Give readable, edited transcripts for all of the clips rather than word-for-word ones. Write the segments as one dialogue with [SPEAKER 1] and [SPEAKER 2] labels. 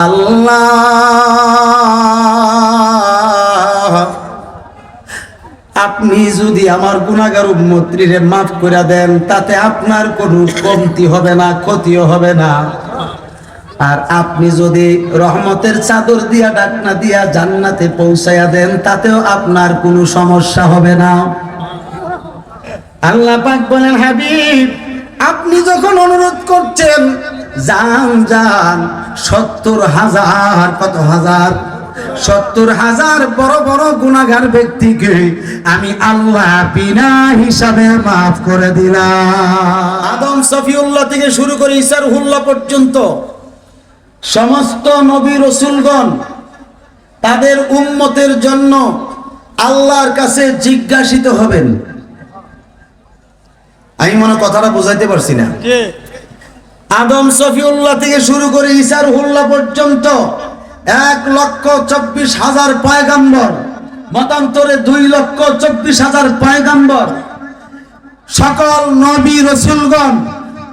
[SPEAKER 1] আল্লাহ, আপনি যদি আমার গুনাহগার উম্মতরে মাফ করে দেন, তাতে আপনার কোনো কমতি হবে না, ক্ষতিও হবে না। আর আপনি যদি রহমতের চাদর দিয়া ঢাকনা দিয়া জান্নাতে পৌঁছায়া দেন, তাতেও আপনার কোনো সমস্যা হবে না। আল্লাহ পাক বলেন, হাবিব আপনি যখন অনুরোধ করছেন যান যান, ৭০,০০০, কত হাজার, ৭০,০০০ বড় বড় গুনাহগার ব্যক্তিকে আমি আল্লাহ বিনা হিসাবে মাফ করে দিলাম। আদম সফিউল্লাহ থেকে শুরু করে ঈসা রুহুল্লাহ পর্যন্ত সমস্ত নবী রাসূলগণ তাদের উম্মতের জন্য আল্লাহর কাছে জিজ্ঞাসিত হবেন। আমি মনে কথাটা বোঝাইতে পারছি না। আদম সফিউল্লাহ থেকে শুরু করে ঈসা রুহুল্লাহ পর্যন্ত ১,২৪,০০০ পয়গাম্বর, মতান্তরে ২,২৪,০০০ পয়গাম্বর, সকল নবী রাসূলগণ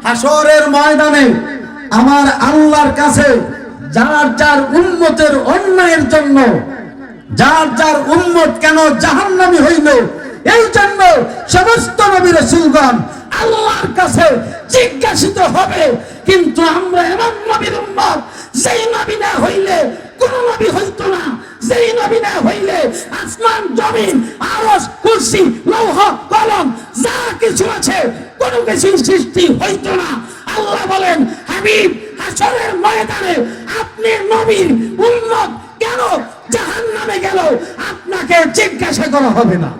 [SPEAKER 1] হাসরের ময়দানে আমার আল্লাহর কাছে যার যার উম্মতের অন্যায়ের জন্য, যার যার উম্মত কেন জাহান্নামী হইল, এই জন্য সমস্ত নবী রাসূলগণ আল্লাহর কাছে জিজ্ঞাসিত হবে। কিন্তু আমরা এমন নবীর উম্মত, যেই নবী না হইলে কোন নবী হইতো না, যেই নবী না হইলে আসমান জমিন আরশ কুরসি লৌহ কলম যা কিছু আছে কোনো কিছু সৃষ্টি হইতো না। আল্লাহ বলেন, হাবিব হাসরের ময়দানে আপনি নবীর উম্মত কেন জাহান্নামে গেল আপনাকে জিজ্ঞাসা করা হবে না।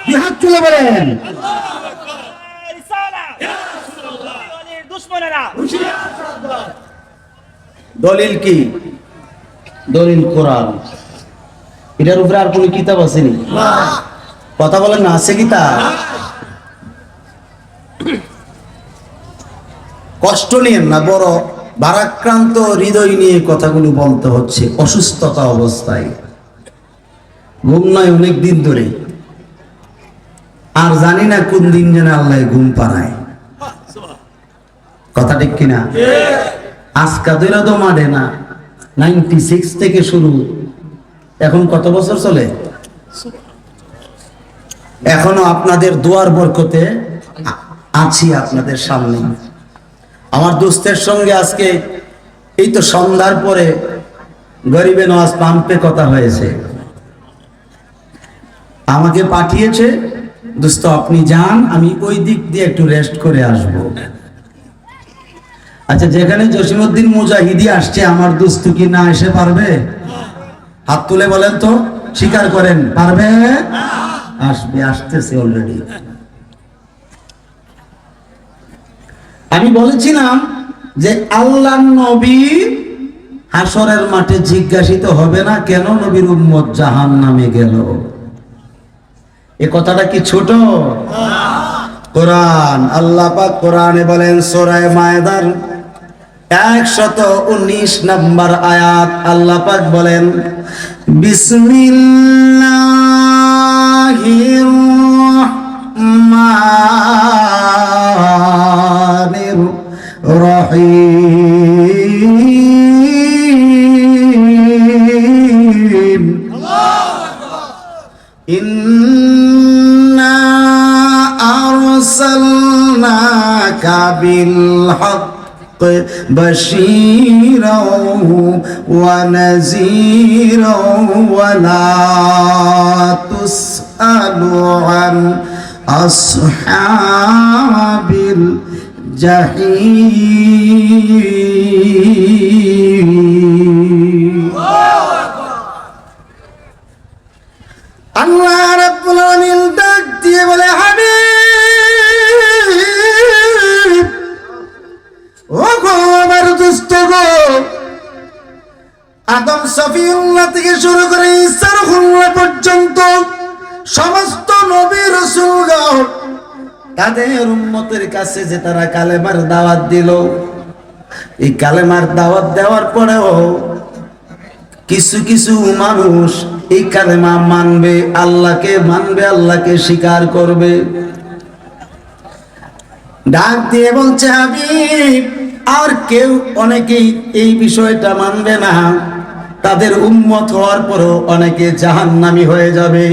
[SPEAKER 1] কি হাত তুলে বলেন, দলিল কি? দলিল কোরআন। এটার উপরে আর কোন কিতাব আসেনি? কথা বলেন না, আছে কিতাব? কষ্ট নিয়েন না, বড় ভারাক্রান্ত হৃদয় নিয়ে কথাগুলো বলতে হচ্ছে। অসুস্থতা অবস্থায়, ঘুম নয় অনেক দিন ধরে, আর জানি না কোন দিন যেন আল্লাহ ঘুম পাড়ায়। কথা ঠিক কিনা? আজকা দুইরা তো মারে না, 96 থেকে শুরু, এখন কত বছর চলে? এখনো আপনাদের দোয়ার বরকতে আছি আপনাদের সামনে। আমার দোস্তের সঙ্গে আজকে এই তো সন্ধ্যার পরে গরিবে নওয়াজ পাম্পে কথা হয়েছে, আমাকে পাঠিয়েছে, দোস্ত আপনি যান, আমি ওই দিক দিয়ে একটু রেস্ট করে আসব। আচ্ছা, যেখানে জসিমউদ্দিন মুজাহিদি আসছে, আমার দোস্ত কি না এসে পারবে? হাত তুলে বলেন তো, স্বীকার করেন, পারবে? আসবে, আসতেছে অলরেডি। আমি বলেছিলাম যে আল্লাহ নবী হাসরের মাঠে জিজ্ঞাসিত হবে না কেন নবীর উম্মত জাহান্নামে গেল। এ কথাটা কি ছোট? কোরআন, আল্লাহ পাক কোরআনে বলেন, সূরা মায়েদার ১১৯ নম্বর আয়াত, আল্লাহ পাক বলেন, বিসমিল্লাহির রহমানির রহিম, ইন্না আরসালনাকা বিল হক بشيرا ونذيرا ولا تسأل عن أصحاب الجحيم। আল্লাহ রাব্বুল আলামিন ডাক দিয়ে বলে, হাবিব ও গো আমার দোস্ত গো, আদম সফিউল্লাহ থেকে শুরু করে ঈসা রুহুল্লাহ পর্যন্ত সমস্ত নবী রাসূলগণ তাদের উম্মতের কাছে যে তারা কালেমার দাওয়াত দিল, এই কালেমার দাওয়াত দেওয়ার পরেও কিছু কিছু মানুষ এই কালেমা মানবে, আল্লাহকে মানবে, আল্লাহকে স্বীকার করবে। ডাক দিয়ে বলছে, হাবিব আর কেউ অনেকেই এই বিষয়টা মানবে না, তাদের উম্মত হওয়ার পরও অনেকে জাহান্নামী হয়ে যাবে।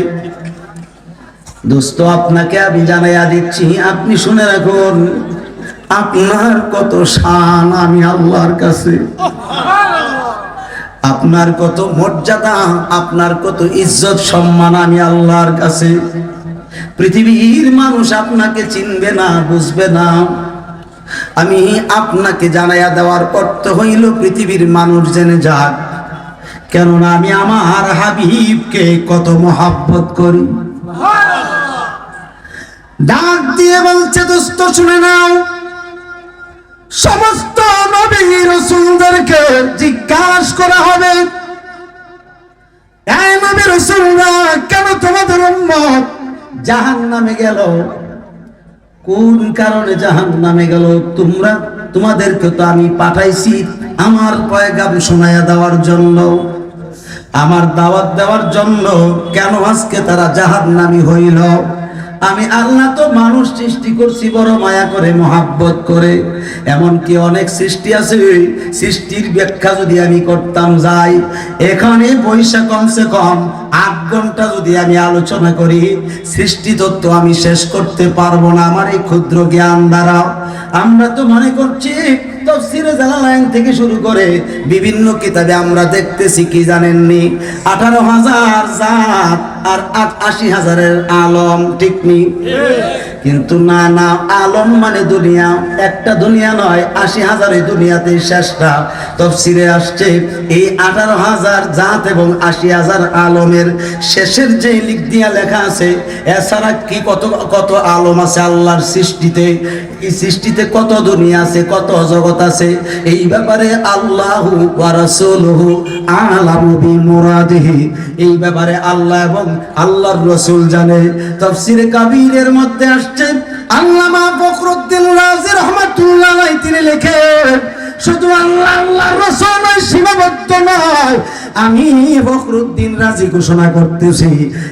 [SPEAKER 1] দোস্ত, আপনাকে আমি জানাইয়া দিচ্ছি, আপনি শুনে রাখুন, আপনার কত শান আমি আল্লাহর কাছে, আপনার কত মর্যাদা, আপনার কত ইজ্জত সম্মান আমি আল্লাহর কাছে। পৃথিবীর মানুষ আপনাকে চিনবে না, বুঝবে না। আমি আপনাকে জানাইয়া দেওয়ার অর্থ হইল পৃথিবীর মানুষ জেনে যাক, কেননা আমি আমার হাবিবকে কত মহাব্বত করি। ডাক দিয়ে বলছে, দোস্ত শুনে নাও, সমস্ত নবী রাসূলদেরকে জিজ্ঞাসা করা হবে, এই নবী রাসূলরা কেন তোমাদের উম্মত জাহান্নামে গেল? কোন কারণে জাহান্নামে গেল? তোমাদেরকে তো আমি পাঠাইছি আমার পয়গাম শোনায়া দেওয়ার জন্য, আমার দাওয়াত দেওয়ার জন্য, কেন আজকে তারা জাহান্নামী হইল? আমি আল্লাহ তো মানুষ সৃষ্টি করছি বড় মায়া করে, মহাব্বত করে। এমনকি অনেক সৃষ্টি আছে, সৃষ্টির ব্যাখ্যা যদি আমি করতাম যাই, এখানে বৈশা কমসে কম 8 ঘন্টা যদি আমি আলোচনা করি, সৃষ্টি তত্ত্ব আমি শেষ করতে পারবো না আমার এই ক্ষুদ্র জ্ঞান দ্বারা। আমরা তো মনে করছি তাফসীরে জালালাইন থেকে শুরু করে বিভিন্ন কিতাবে আমরা দেখতেছি কি জানেননি, 18,000 জাত আর 80,000-এর আলম, ঠিক নেই? কিন্তু না না, আলম মানে দুনিয়া, একটা দুনিয়া নয়, 80,000 দুনিয়াতে শেষটা। তাফসীরে আসছে এই 18,000 জাত এবং 80,000 আলমের শেষের যে লিখ দিয়া লেখা আছে, এছাড়া কি কত কত আলম আছে আল্লাহর সৃষ্টিতে, এই সৃষ্টিতে কত দুনিয়া আছে, কত জগৎ আছে, এই ব্যাপারে আল্লাহু ওয়া রাসূলুহু আ'লামু বিমুরাদিহি, এই ব্যাপারে আল্লাহ এবং আল্লাহর রাসূল জানে। তাফসীরে কাবীরের মধ্যে আসছে, আল্লামা ফখরুদ্দীন রাজি রাহমাতুল্লাহ আলাইহি তিনি লেখেন, শুধু আল্লাহ আল্লাহর রাসূল সীমাবদ্ধ নয়, আমি ফখরুদ্দীন রাজি ঘোষণা করতেছি,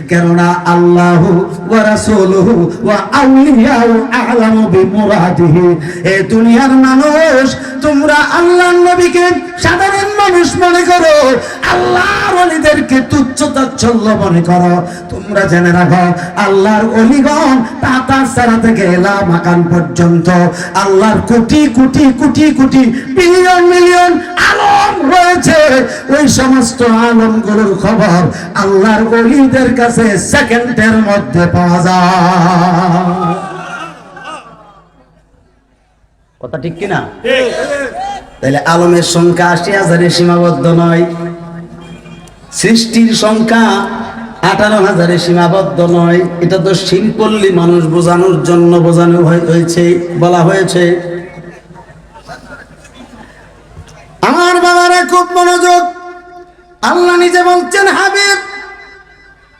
[SPEAKER 1] কেননা আল্লাহু ওয়া রাসূলুহু ওয়া আউলিয়াউ আ'লামু বিমুরাদিহি। এই দুনিয়ার মানুষ, তোমরা আল্লাহর নবীকে সাধারণ মানুষ মনে করো, আল্লাহর ওলিদেরকে তুচ্ছ তাচ্ছিল্য মনে করো। তোমরা জেনে রাখো, আল্লাহর ওলিগণ তাতাসারা থেকে এলা মাকান পর্যন্ত আল্লাহর কোটি কোটি কোটি কোটি বিলিয়ন মিলিয়ন আলম রয়েছে। ওই সমস্ত আলমগুলোর খবর আল্লাহর ওলিদের কাছে সেকেন্ডের মধ্যে পাওয়া যায়। কথা ঠিক কিনা? তাহলে আলমের সংখ্যা 80,000-এ সীমাবদ্ধ নয়, সৃষ্টির সংখ্যা 18,000-এ সীমাবদ্ধ নয়। এটা তো সিম্পলি মানুষ বোঝানোর জন্য বোঝানো হয়েছে, বলা হয়েছে। আমার বাবারা খুব মনোযোগ, আল্লাহ নিজে বলছেন, হাবিব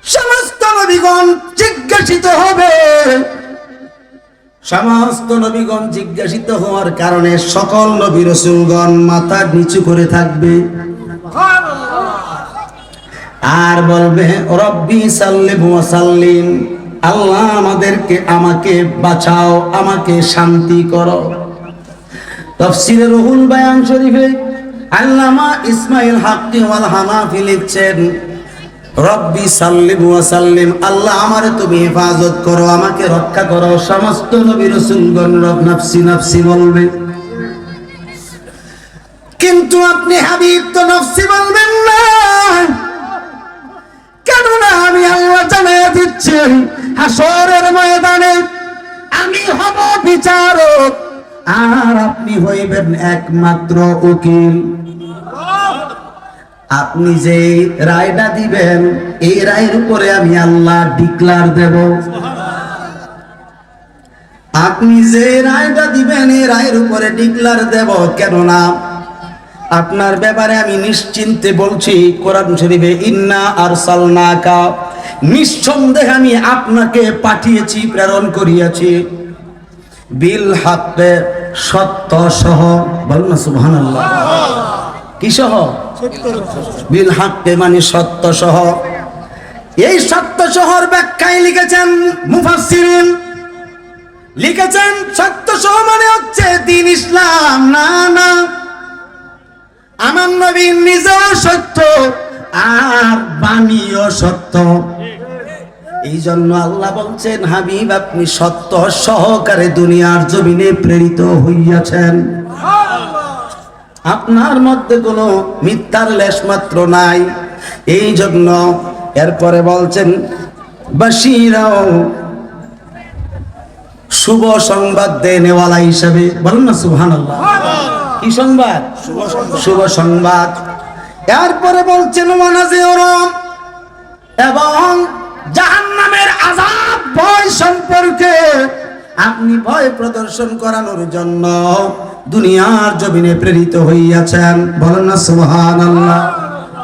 [SPEAKER 1] সমস্ত নবীগণ জিজ্ঞাসিত হবে। সমস্ত নবীগণ জিজ্ঞাসিত হওয়ার কারণে সকল নবী রাসূলগণ মাথা নিচু করে থাকবে আর বলবে, রব্বি সাল্লিম ওয়া সাল্লিম, আল্লাহ আমাকে বাঁচাও, আমাকে শান্তি করো। তাফসীরে রুহুল বায়ান শরীফে আল্লামা ইসমাইল হাক্কি ওয়াল হানাফি লিখছেন, রব্বি সাল্লিম ওয়া সাল্লিম, আল্লাহ আমারে তুমি হেফাজত করো, আমাকে রক্ষা করো। সমস্ত নবী রাসূলগণ রব নাফসি নাফসি বলবে, কিন্তু আপনি হাবিব তো নাফসি বলবেন না, কেননা আমি আল্লাহ জানিয়ে দিচ্ছি, হাসরের ময়দানে আমি হব বিচারক আর আপনি হইবেন একমাত্র উকিল। আপনি যে রায়টা দিবেন, এই রায়ের উপরে আমি আল্লাহ ডিক্লার দেব। আপনি যে রায়টা দিবেন, এই রায়ের উপরে ডিক্লার দেব, কেননা আপনার ব্যাপারে আমি নিশ্চিন্তে বলছি, কোরআন শরীফে ইন্না আরসালনাকা, নিঃসন্দেহে আমি আপনাকে পাঠিয়েছি, প্রেরণ করিয়াছি, বিল হাক্কে, সত্য সহ। বলুন না সুবহানাল্লাহ। কি সহ? বিল হাক্কে মানে সত্য সহ। এই সত্য সহর ব্যাখ্যায় লিখেছেন মুফাসসিরিন, লিখেছেন সত্য সহ মানে হচ্ছে দ্বীন ইসলাম। না না, আমার নবী নিজেও সত্য আর বাণীও সত্য। এই জন্য আল্লাহ বলছেন, হাবিব আপনি সত্য সহকারে দুনিয়ার জমিনে প্রেরিত হইয়াছেন, আপনার মধ্যে কোনো মিথ্যার লেশ মাত্র নাই। এই জন্য এরপরে বলছেন বাশীরাও, শুভ সংবাদ দেনেওয়ালা হিসাবে। বলুন না সুবহানাল্লাহ। কি সংবাদ? শুভ সংবাদ। এরপরে বলছেন ওয়ানাযিরা, এবং জাহান্নামের আযাব ভয় সম্পর্কে আপনি ভয় প্রদর্শন করানোর জন্য দুনিয়ার জমিনে প্রেরিত হইয়াছেন। বলেন না সুবহানাল্লাহ।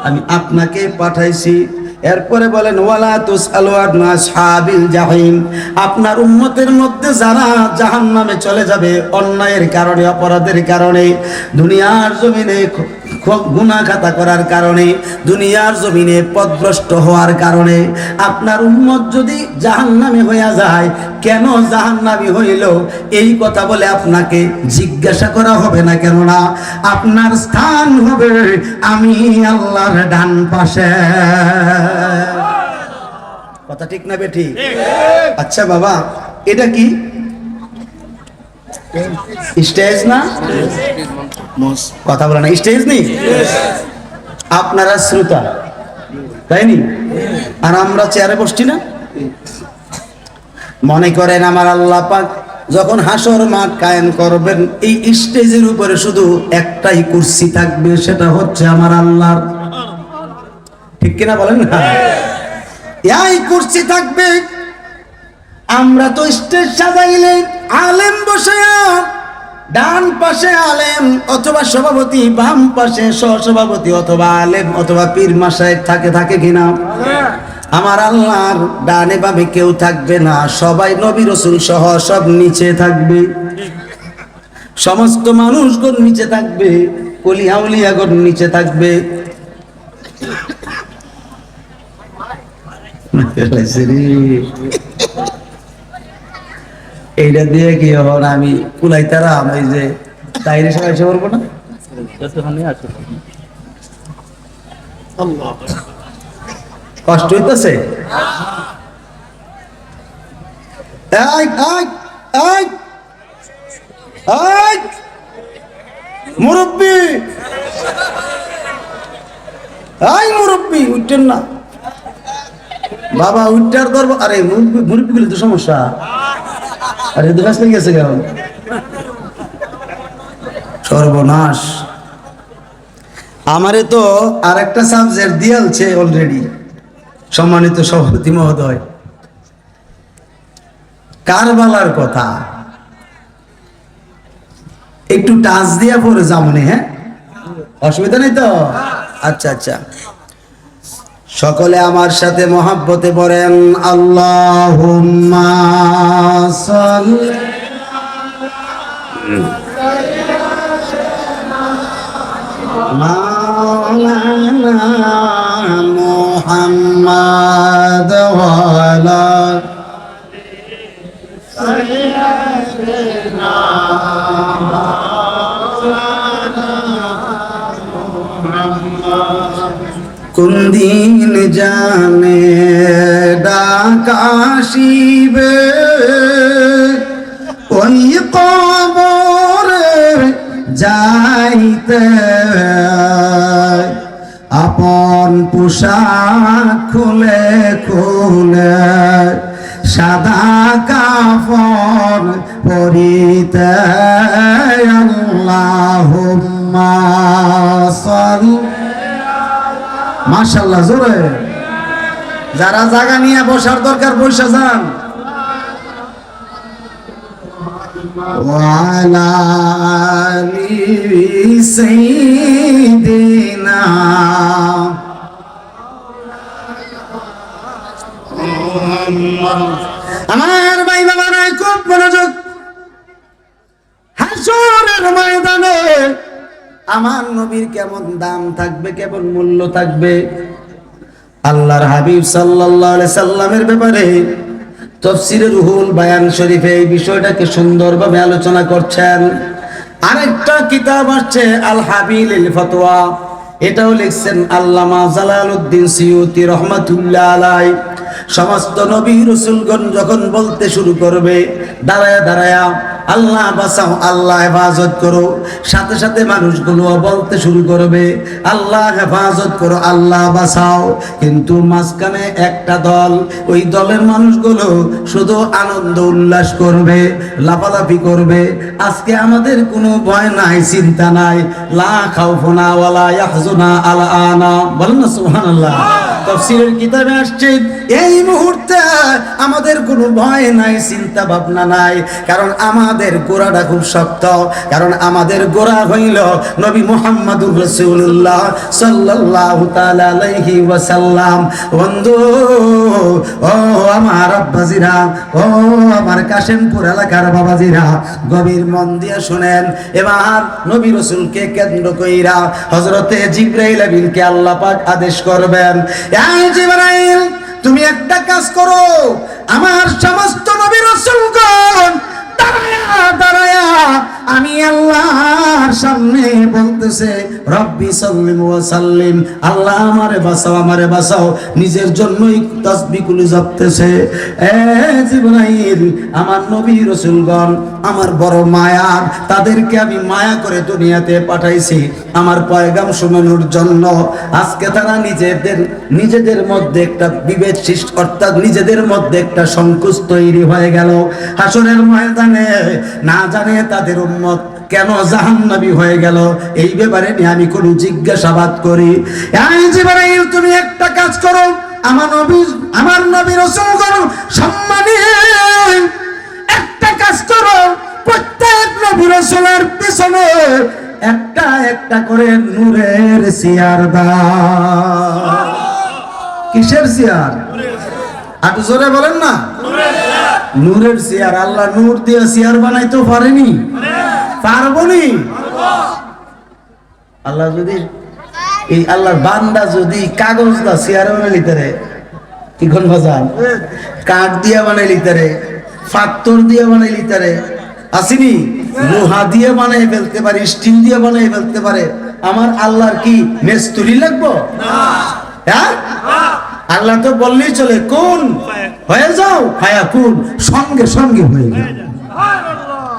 [SPEAKER 1] আমি আপনাকে পাঠাইছি। এরপরে বলেন ওয়ালা তুসআলু আন আসহাবিল জাহিম, আপনার উম্মতের মধ্যে যারা জাহান্নামে চলে যাবে অন্যায়ের কারণে, অপরাধের কারণে, দুনিয়ার জমিনে গুনাহ খাতা করার কারণে, দুনিয়ার জমিনে পথভ্রষ্ট হওয়ার কারণে আপনার উম্মত যদি জাহান্নামে হইয়া যায়, কেন জাহান্নামী হইল এই কথা বলে আপনাকে জিজ্ঞাসা করা হবে না। কেননা আপনার স্থান হবে আমি আল্লাহর ডান পাশে। কথা ঠিক না বেঠি? আচ্ছা বাবা, এটা কি স্টেজ না? কথা বলে না, স্টেজ নেই। আপনারা শ্রোতা, তাই নি? আর আমরা চেয়ারে বসছি না। মনে করেন আমার আল্লাহ পাক যখন হাসর মাঠ কায়েম করবেন, এই স্টেজের উপরে শুধু একটাই কুরসি থাকবে, সেটা হচ্ছে আমার আল্লাহর। ঠিক কিনা বলেন না? এই কুরসি থাকবে। আমরা তো স্টেজ সাজাইলে আলেম বসে, ডান পাশে আলেম অথবা সভাপতি, বাম পাশে সহসভাপতি অথবা আলেম অথবা পীর মাশায়েখ থাকে কিনা? আমার আল্লাহর ডানে বামে কেউ থাকবে না, সবাই নবী রাসূল সহ সব নিচে থাকবে। সমস্ত মানুষগণ নিচে থাকবে, ওলি আউলিয়াগণ নিচে থাকবে। এইটা দিয়ে কি হন আমি কুলাইতারাম, এই যে তাইরে সবাই এসে পড়বো না। কষ্ট হইতেছে? মুরব্বী, মুরব্বী উঠতেন না বাবা, উঠটার করবো। আরে মুরব্বী গুলি তো সমস্যা। আরে দুরাস লেগে গেছে কেন? সর্বনাশ। আমারে তো আর একটা সাবজেক্ট দিয়েছে অলরেডি সম্মানিত সভাপতি মহোদয়, কারবালার কথা। একটু টাচ দিয়া পরে যাবনি। হ্যাঁ, অসুবিধা নেই তো? আচ্ছা আচ্ছা, সকলে আমার সাথে মহাব্বতে পড়েন আল্লাহুম্মা সাল্লি মাওলানা মুহাম্মাদ ওয়া আলা সাইয়্যিদিনা কোন দিন জানে ডাকাশিবে ওই কবরে যাইতে, আপন পোশাক খুলে খুলে সাদা কাফন পরিতে। আল্লাহুম্মা সাল্লি। মাশাআল্লাহ, জোরে। যারা জায়গা নিয়ে বসার দরকার বসে যান। ওয়ালা আলি সাইয়্যিদিনা আমার ভাই বাবারা খুব মনোযোগ। হাসরের ময়দানে আমার নবীর কেমন দাম থাকবে, কেমন মূল্য থাকবে। আল্লাহর হাবিব সাল্লাল্লাহু আলাইহি সাল্লামের ব্যাপারে তাফসীরে রুহুল বায়ান শরীফে এই বিষয়টাকে সুন্দরভাবে আলোচনা করছেন। আরেকটা কিতাব আসছে আল হাবিলিল ফতোয়া, এটাও লিখছেন আল্লামা জালালউদ্দিন সিয়ুতি রহমাতুল্লাহ আলাইহি। সমস্ত নবী রাসূলগণ যখন বলতে শুরু করবে দাঁড়ায়া দাঁড়ায়া আল্লাহ বাঁচাও, আল্লাহ হেফাজত করো, সাথে সাথে মানুষগুলো বলতে শুরু করবে আল্লাহ হেফাজত করো, আল্লাহ বাঁচাও। কিন্তু মাঝখানে একটা দল, ওই দলের মানুষগুলো শুধু আনন্দ উল্লাস করবে, লাফালাফি করবে। আজকে আমাদের কোনো ভয় নাই, চিন্তা নাই, লা খাউফুনা ওয়ালা ইয়াহজুনা আলানা, বলেন না সুবহানাল্লাহ। তাফসীরের কিতাবে আসছে এই মুহূর্তে আমাদের কোনো ভয় নাই, চিন্তা ভাবনা নাই, কারণ আমাদের গোড়াটা খুব শক্ত, কারণ আমাদের গোড়া হইল নবী মুহাম্মদুর রাসূলুল্লাহ সাল্লাল্লাহু তাআলা আলাইহি ওয়াসাল্লাম। বন্ধু ও আমার আব্বাজিরা, ও আমার কাশেমপুর এলাকার বাবাজিরা, গভীর মন দিয়ে শুনেন। এবার নবী রাসূলকে কেন্দ্র কইরা হযরতে জিবরাইল আমিনকে আল্লাহ পাক আদেশ করবেন, এই জিবরাইল তুমি একটা কাজ করো, আমার সমস্ত নবী রাসূলগণ দাঁড়ায়া দাঁড়ায়া আমি আল্লাহর সামনে বলতেছে রব্বি সাল্লিম ওয়া সাল্লিম, আল্লাহ আমারে বাঁচাও, আমারে বাঁচাও, নিজের জন্যই তাসবিহগুলো জপতেছে। এ জিবরাইল, আমার নবী রাসূলগণ আমার বড় মায়ার, তাদেরকে আমি মায়া করে দুনিয়াতে পাঠাইছি আমার পয়গাম শোনানোর জন্য। আজকে তারা নিজেদের মধ্যে একটা বিভেদ সৃষ্টি, অর্থাৎ নিজেদের মধ্যে একটা সংকোচ তৈরি হয়ে গেল। হাসরের ময়দানে না জানে তাদের উম্মত কেন জাহান্নামী হয়ে গেল, এই ব্যাপারে নিয়ে আমি কোনো জিজ্ঞাসাবাদ করি। এই জিবরাইল তুমি একটা কাজ করো, আমার নবী রাসূলগণ সম্মানী একটা কাজ করো, প্রত্যেক নবী রাসূলের পিছনে একটা একটা করে নূরের চেয়ার দাও। কিসের চেয়ার? আর জোরে বলেন না, নূরের চেয়ার। আল্লাহ নূর দিয়ে চেয়ার বানাইতে পারেনি, পারবনি। আল্লাহ যদি এই আল্লাহর বান্দা যদি কাগজ দা চেয়ার বানাই লিতে রে, কি কোন বাজান কাঠ দিয়ে বানাই লিতে রে, পাথর দিয়ে বানাই লিতে রে, আসেনি লোহা দিয়ে বানাই ফেলতে পারে, স্টিল দিয়ে বানাই ফেলতে পারে। আমার আল্লাহর কি মিস্ত্রি লাগবো? হ্যাঁ, আল্লাহ তো বললেই চলে কোন হয়ে যাও, হায়া কোন সঙ্গে সঙ্গে হয়ে যাও,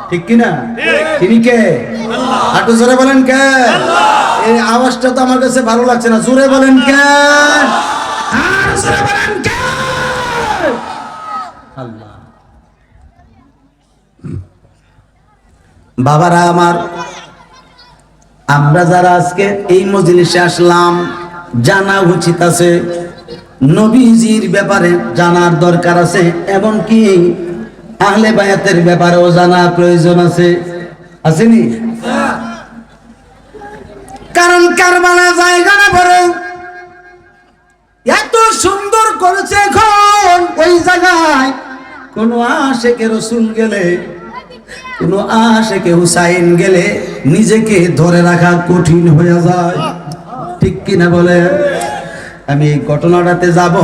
[SPEAKER 1] ঠিক কিনা? তিনি কে? একটু জোরে বলেন কে? এই আওয়াজটা তো আমার কাছে ভালো লাগছে না, জোরে বলেন কে? জোরে বলেন কে? আল্লাহ। বাবারা আমার, আমরা যারা আজকে এই মজলিসে আসলাম, জানা উচিত আছে, নবীজির ব্যাপারে জানার দরকার আছে, এমনকি আহলে বায়াতের ব্যাপারেও জানা প্রয়োজন আছে, আসেনি? কারণ কারবালা জায়গাটা বড় এত সুন্দর করেছে, এখন ওই জায়গায় কোন আশেকে রাসূল গেলে, কোন আশেকে হুসাইন গেলে নিজেকে ধরে রাখা কঠিন হয়ে যায়, ঠিক কিনা বলে? আমি এই ঘটনাটাতে যাব,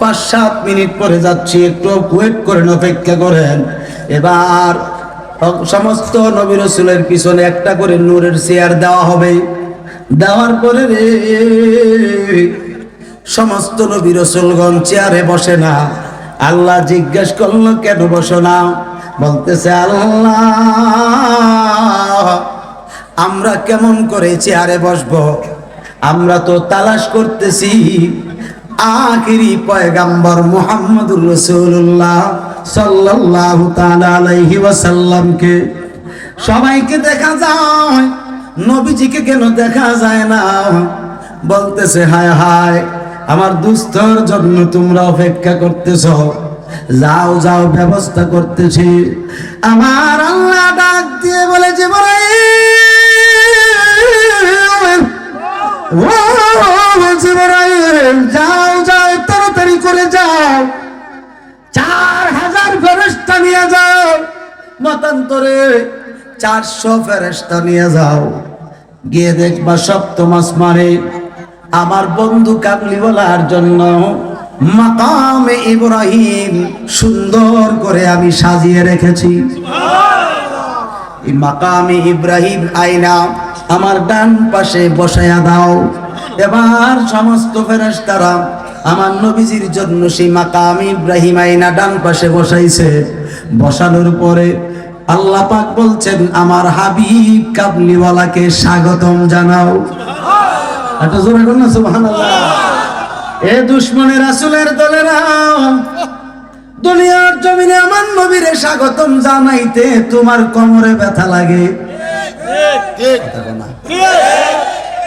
[SPEAKER 1] 5-7 মিনিট পরে যাচ্ছি, একটু ওয়েট করেন, অপেক্ষা করেন। এবার সমস্ত নবী রাসূলের পিছনে একটা করে নূরের চেয়ার দেওয়া হবে। দেওয়ার পরে রে সমস্ত নবী রাসূলগণ চেয়ারে বসে না। আল্লাহ জিজ্ঞেস করলো কেন বসো না? বলতেছে আল্লাহ আমরা কেমন করে চেয়ারে বসবো, আমরা তো তালাশ করতেছি আখিরি পয়গাম্বর মুহাম্মদুর রাসূলুল্লাহ সাল্লাল্লাহু তাআলা আলাইহি ওয়াসাল্লামকে। সবাইকে দেখা যায়, নবীজিকে কেন দেখা যায় না? বলতেছে হায় হায়, আমার দুস্থর জন্য তোমরা অপেক্ষা করতেছ, যাও যাও ব্যবস্থা করতেছি। আমার আল্লাহ ডাক দিয়ে বলে জিবরাইল যাও যাও, তাড়াতাড়ি করে যাও, 4000 ফেরেশতা নিয়ে যাও, মতান্তরে 400 ফেরেশতা নিয়ে যাও, গিয়ে দেখবা সপ্তম আসমানে আমার বন্ধু কাবলিওয়ালার জন্য মাকামে ইব্রাহিম সুন্দর করে আমি সাজিয়ে রেখেছি। এই মাকামে ইব্রাহিম আয়না আমার ডান পাশে বসায়া দাও। এবার সমস্ত ফেরেশতারা আমার নবীজির জন্য সেই মাকামে ইব্রাহিম আয়না ডান পাশে বসাইছে। বসানোর পরে আল্লাহ পাক বলছেন, আমার হাবিব কাবলিওয়ালাকে স্বাগতম জানাও। এটা জোরে বলুন না সুবহানাল্লাহ। এ দুশমনের রাসূলের দলেরা, দুনিয়ার জমিনে আমার নবীরে স্বাগতম জানাইতে তোমার কোমরে ব্যথা লাগে,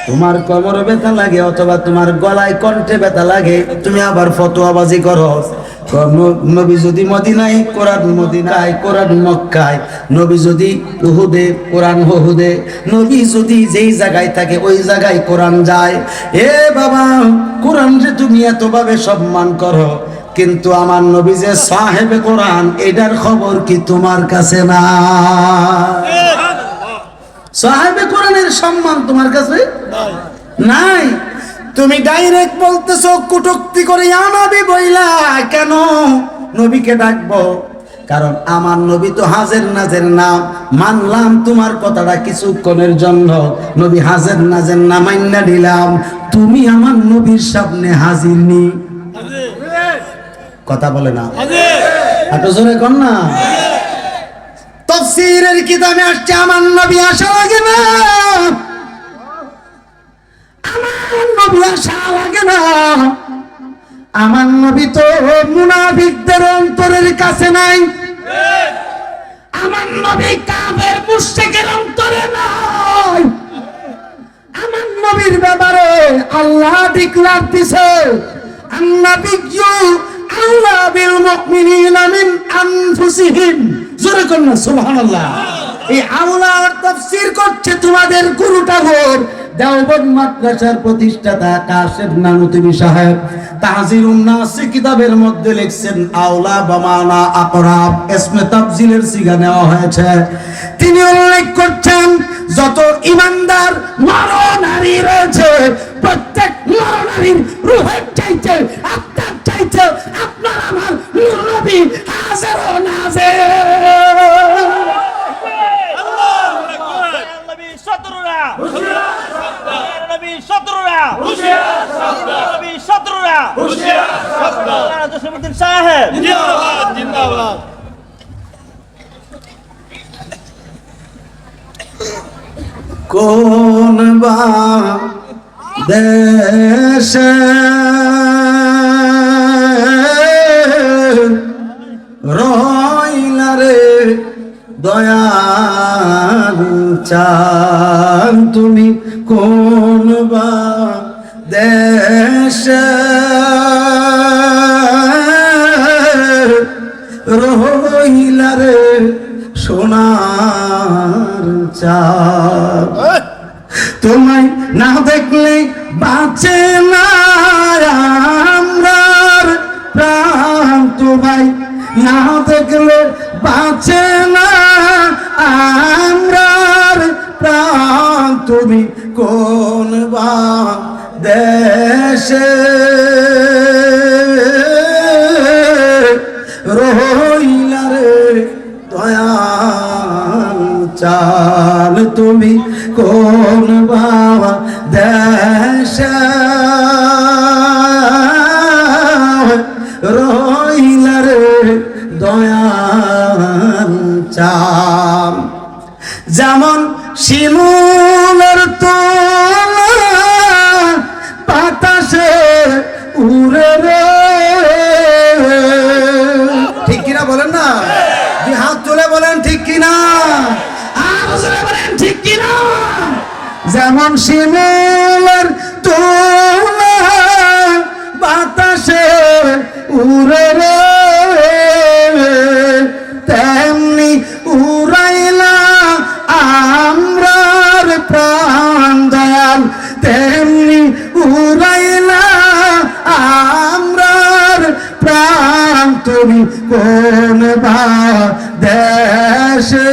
[SPEAKER 1] তোমার কোমরে ব্যথা লাগে অথবা তোমার গলায় কণ্ঠে ব্যথা লাগে, তুমি আবার ফতোয়াবাজি করো। নবী যদি মদিনায়, কোরআন মদিনায়, কোরআন মক্কায়, নবী যদি উহুদে, কোরআন উহুদে, নবী যদি যেই জায়গায় থাকে ওই জায়গায় কোরআন যায়। এ বাবা, কোরআন যে তুমি এতভাবে সম্মান করো, কিন্তু আমার নবী যে সাহেবে কোরআন, এটার খবর কি তোমার কাছে না? সাহেবে কোরআনের সম্মান তোমার কাছে নাই। তুমি ডাইরেক্ট বলতেছো কটূক্তি করে, ইয়া নবী বইলা কেন? নবীকে ডাকবো কারণ আমার নবী তো হাজের নাজের না। মানলাম তোমার কথাটা কিছুক্ষণের জন্য, নবী হাজের নাজের না মাইন্না দিলাম, তুমি আমার নবীর সামনে হাজির নি। কথা বলে না, এত জোরে কর না। তাফসীরের কিতাবে আসছে, আমার নবী আসা লাগে না, আমার নবী আসা লাগে না। আমার নবী তো মুনাফিকদের অন্তরের কাছে নাই, আমার নবী কাফের মুশরিকের অন্তরে নাই। আমার নবীর ব্যাপারে আল্লাহ ডিক্লার দিছে, আন-নাবিয়্যু আওলা বিল মুমিনিনা মিন আনফুসিহিম। জোরে কর না সুবহানাল্লাহ। এই আওলার তাফসীর করছে তোমাদের গুরুটা হোর দেওবন্দ মাদ্রাসার প্রতিষ্ঠাতা কাশেম নানুতুবি সাহেব। তাহজিরুন নাস কিতাবের মধ্যে লিখছেন, আওলা বামানা আকরাব, ইসমে তাফজিলের সিগা নেওয়া হয়েছে। তিনি উল্লেখ করছেন, যত ইমানদার নর নারী রয়েছে, প্রত্যেক নর নারীর রূহের চাইতে, আত্মার চাইতে আপনার আমার নবী হাজির ও নাজির। কোন বা দেশে রইলা রে দয়াল চান, তুমি কোন বা দেশে রইলা রে সোনার চাঁদ। তোমায় না দেখলে বাঁচে না আমরার প্রাণ, তোমায় না দেখলে বাঁচে না আমরার প্রাণ, তুমি কোন বা দেশে রইলা রে দয়াল চাল, তুমি কোন বাবা দেশে রইলা রে দয়াল চাল। যেমন শিমুলের তোলা বাতাসে উড়ে রে, ঠিক কিনা বলেন না? হাত তুলে বলেন ঠিক কিনা, আর জোরে বলেন ঠিক কিনা। যেমন শিমুলের তোলা বাতাসে উড়ে রে, তেমনি উড়াইলা আমরার প্রাণ দয়াল, তেমনি উড়াইলা আমরার প্রাণ, তুমি কোন বা দেশে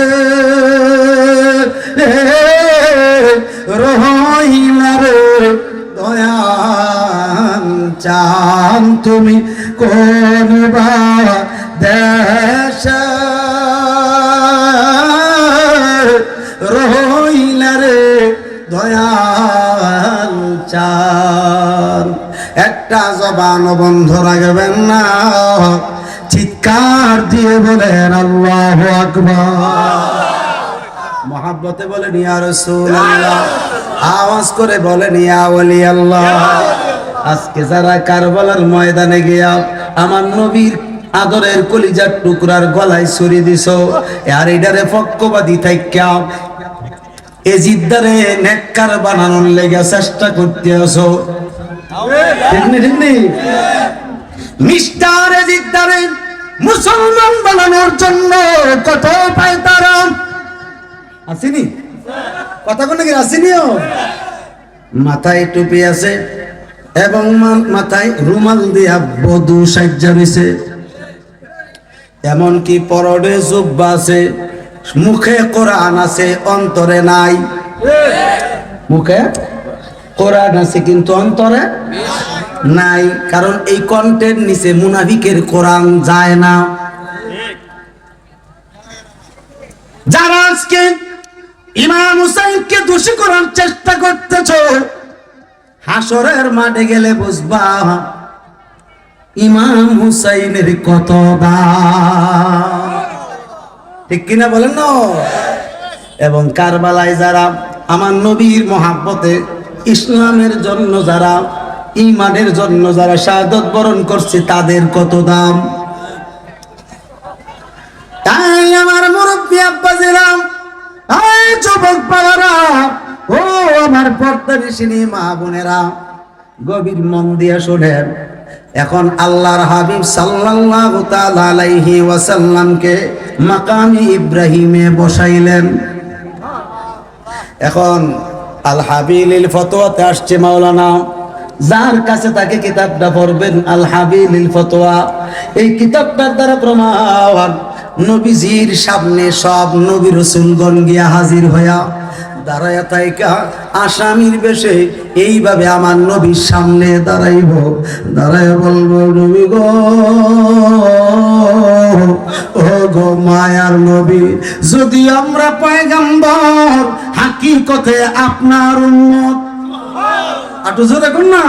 [SPEAKER 1] রইলা রে দয়াল চান তুমি কোন বা দেশে রইলা রে দয়াল চান। একটা জবান বন্ধ রাখবেন না, চিৎকার দিয়ে বলেন আল্লাহু আকবার। মহাব্বতে বলেন ইয়া রাসূলুল্লাহ, আওয়াজ করে বলেন ইয়া ওলি আল্লাহ। আজকে যারা কারবালার ময়দানে গিয়া আমার নবীর আদরের কলিজার টুকরার গলায় ছুরি দিছো, আর এটারে পক্ষপাতী থাইকা এজিদ্দারে নেককার বানানোর লেগে চেষ্টা করতে আছো, ঠিক নেই? মিস্টার এজিদ্দারে মুসলমান বানানোর জন্য কত পায় তারা, আসেনি? কথা কোন কি আসেনিও? মাথায় টুপি আছে এবং মাথায় রুমাল দিয়া বধূ সাজ্জা দিছে, এমনকি পরনে জুব্বা আছে, মুখে কোরআন আছে অন্তরে নাই। মুখে কোরআন আছে কিন্তু অন্তরে নাই, কারণ এই কণ্ঠের নিচে মুনাফিকের কোরআন যায় না। যারা আজকে ইমাম হুসাইনকে দোষী করার চেষ্টা করতেছো, হাসরের মাঠে গেলে বুঝবা ইমাম হুসাইনের কত দাম, ঠিক কিনা বলেন না? এবং কারবালায় যারা আমার নবীর মহাব্বতে ইসলামের জন্য যারা ঈমানের জন্য যারা শাহাদাত বরণ করছে তাদের কত দাম। তাই আমার মুরব্বী আব্বাজিরা, এই যুবক বাবারা, ও আমার পর্দানিশিনী মা বোনেরা, গভীর মন দিয়ে শোনেন। এখন আল্লাহর হাবিব সাল্লাল্লাহু তাআলা আলাইহি ওয়াসাল্লামকে মাকামে ইব্রাহিমে বসাইলেন। এখন আল হাবিলিল ফতোয়াতে আসছে মাওলানা, যার কাছে তাকে কিতাবটা পড়বেন আল হাবিলিল ফতোয়া, এই কিতাবটার দ্বারা প্রমাণ নবীজির সামনে সব নবী রাসূলগণ গিয়া হাজির হইয়া দাঁড়ায়া তাইকা আসামির বেশে এইভাবে আমার নবীর সামনে দাঁড়াইব, দাঁড়ায় বলবো নবী গো, ও গো মায়ার নবী, যদি আমরা পয়গম্বর হাকিকতে আপনার উম্মত, আটু জোরে কোন না,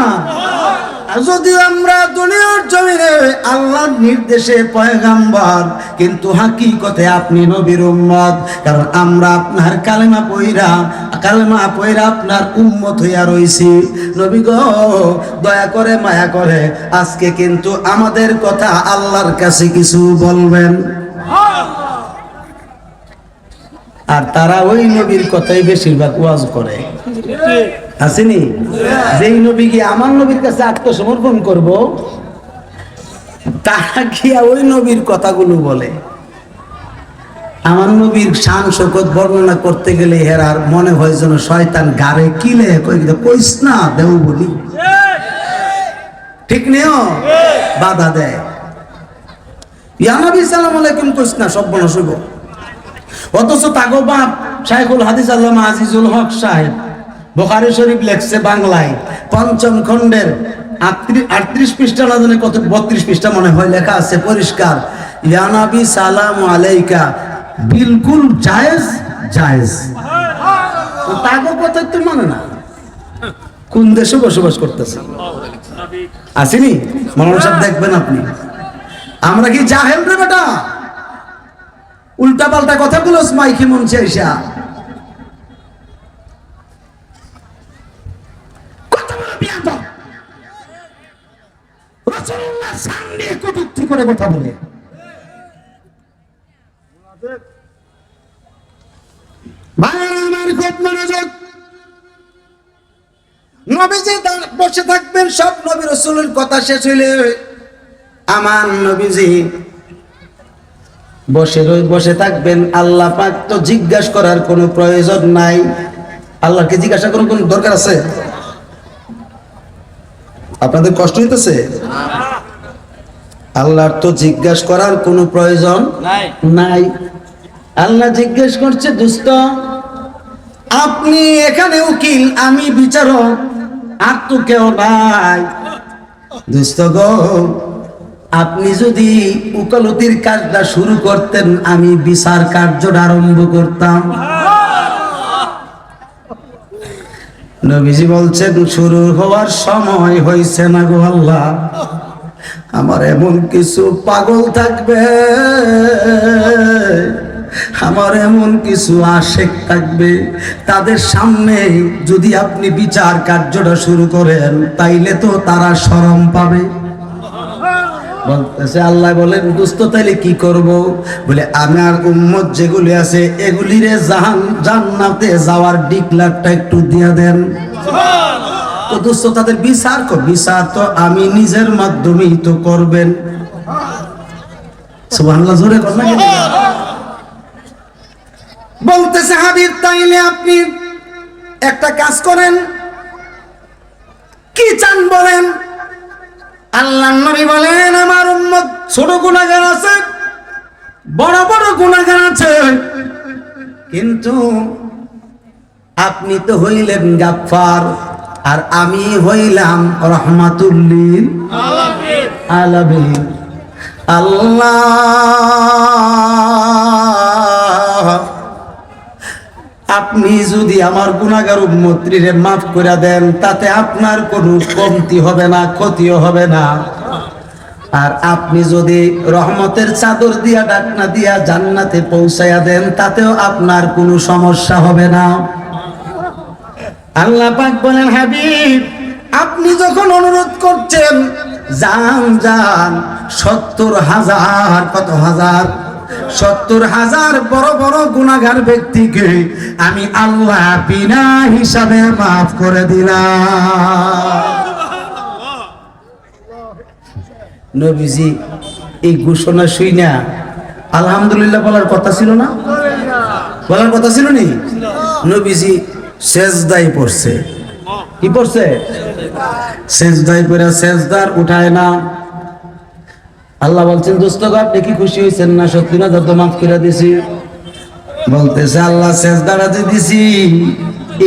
[SPEAKER 1] আর যদি আমরা দুনিয়ার জমিনে আল্লাহর নির্দেশে পয়গম্বর কিন্তু হাকিকতে আপনি নবীর উম্মত, কারণ আমরা আপনার কালেমা পয়রা আপনার উম্মত হইয়া রইছি। নবী গো, দয়া করে মায়া করে আজকে কিন্তু আমাদের কথা আল্লাহর কাছে কিছু বলবেন। আর তারা ওই নবীর কথাই বেশিরভাগ ওয়াজ করে, আসেনি? যেই নবী গিয়ে আমার নবীর কাছে আত্মসমর্পণ করব, তারা গিয়া ওই নবীর কথাগুলো বলে। আমার নবীর শান শৌকত বর্ণনা করতে গেলে হেরার মনে হয় যেন শয়তান গারে কিলে কইস না দেও বলি, ঠিক নেও, বাধা দেয়। ইয়া নবী সালাম আলাইকুম কইস না, সব বলা শুভ। অথচ তাগো বাপ শাইখুল হাদিস আল্লামা আজিজুল হক সাহেব বুখারী শরীফ লেখছে বাংলায়, ৫ম খণ্ডের ৩৮ পৃষ্ঠা, না জানে কত, ৩২ পৃষ্ঠা মনে হয়, লেখা আছে পরিষ্কার, ইয়া নবী সালাম আলাইকা বিলকুল জায়েজ জায়েজ। তাগো কথা তো মানে না, কোন দেশে বসবাস করতেছে আসেনি? মাওলানা সাহেব দেখবেন আপনি, আমরা কি জাহেল রে বেটা? উল্টা পাল্টা কথাগুলো মাইকে মঞ্চে এসা রাসূলুল্লাহ সামনে কটূক্তি করে কথা বলে। আমার খুব মনোযোগ, নবীজি বসে থাকবেন, সব নবী রাসূলের কথা শেষ হইলে আমার নবীজি বসে থাকবেন। আল্লাহ পাক তো জিজ্ঞাসা করার কোনো প্রয়োজন নাই, আল্লাহকে জিজ্ঞাসা করার কোনো দরকার আছে? আপনাদের কষ্ট হইতেছে? আল্লাহর তো জিজ্ঞাসা করার কোনো প্রয়োজন নাই। আল্লাহ জিজ্ঞেস করছে, দোস্ত আপনি এখানে উকিল, আমি বিচারক, আর তো কেউ নাই, দোস্ত গো, আপনি যদি উকালতির কাজটা শুরু করতেন, আমি বিচার কার্যটা আরম্ভ করতাম। নবীজি বলছেন, শুরু হওয়ার সময় হয়েছে না গো আল্লাহ। আমার এমন কিছু পাগল থাকবে, আমার এমন কিছু আশেক থাকবে, তাদের সামনে যদি আপনি বিচার কার্যটা শুরু করেন, তাইলে তো তারা শরম পাবে। বলতেছে, আল্লাহ বলেন, দোস্ত তাইলে কি করব? বলে, আমার উম্মত যেগুলি আছে এগুলিরে জান্নাতে যাওয়ার ডিক্লারটা একটু দিয়ে দেন। তো দোস্ত, তাদের বিচার তো আমি নিজের মাধ্যমেই তো করবেন। সুবহানাল্লাহ, জোরে কর না। বলতেছে, হাবিব তাইলে আপনি একটা কাজ করেন, কি চান বলেন? আল্লাহর নবী বলেন, আমার উম্মত ছোট গুনাহগার আছে, বড় বড় গুনাহগার আছে, কিন্তু আপনি তো হইলেন গাফফার, আর আমি হইলাম রহমাতুল লিল আলামিন। আল্লাহ, আপনি যদি আমার গুনাহগার উম্মতরে মাফ করে দেন, তাতে আপনার কোনো কমতি হবে না, ক্ষতিও হবে না। আর আপনি যদি রহমতের চাদর দিয়া ঢাকনা দিয়া জান্নাতে পৌঁছায়া দেন, তাতেও আপনার কোনো সমস্যা হবে না। আল্লাহ পাক বলেন, হাবিব আপনি যখন অনুরোধ করছেন, যান 70,000, কত হাজার, 70,000 বড় বড় গুনাহগার ব্যক্তিকে আমি আল্লাহ বিনা হিসাবে মাফ করে দিলাম। নবীজি এই ঘোষণা শুইনা আলহামদুলিল্লাহ বলার কথা ছিল না? বলার কথা ছিল নি? নবীজি সেজদায় পড়ছে। কি পড়ছে? সেজদায় পড়ে সেজদার উঠায় না। আল্লাহ বলছেন, দোস্ত আপনি কি খুশি হয়েছেন না? 70,000 তো মাফ করে দিছি। বলতেছে, আল্লাহ সেজদাটা যে দিছি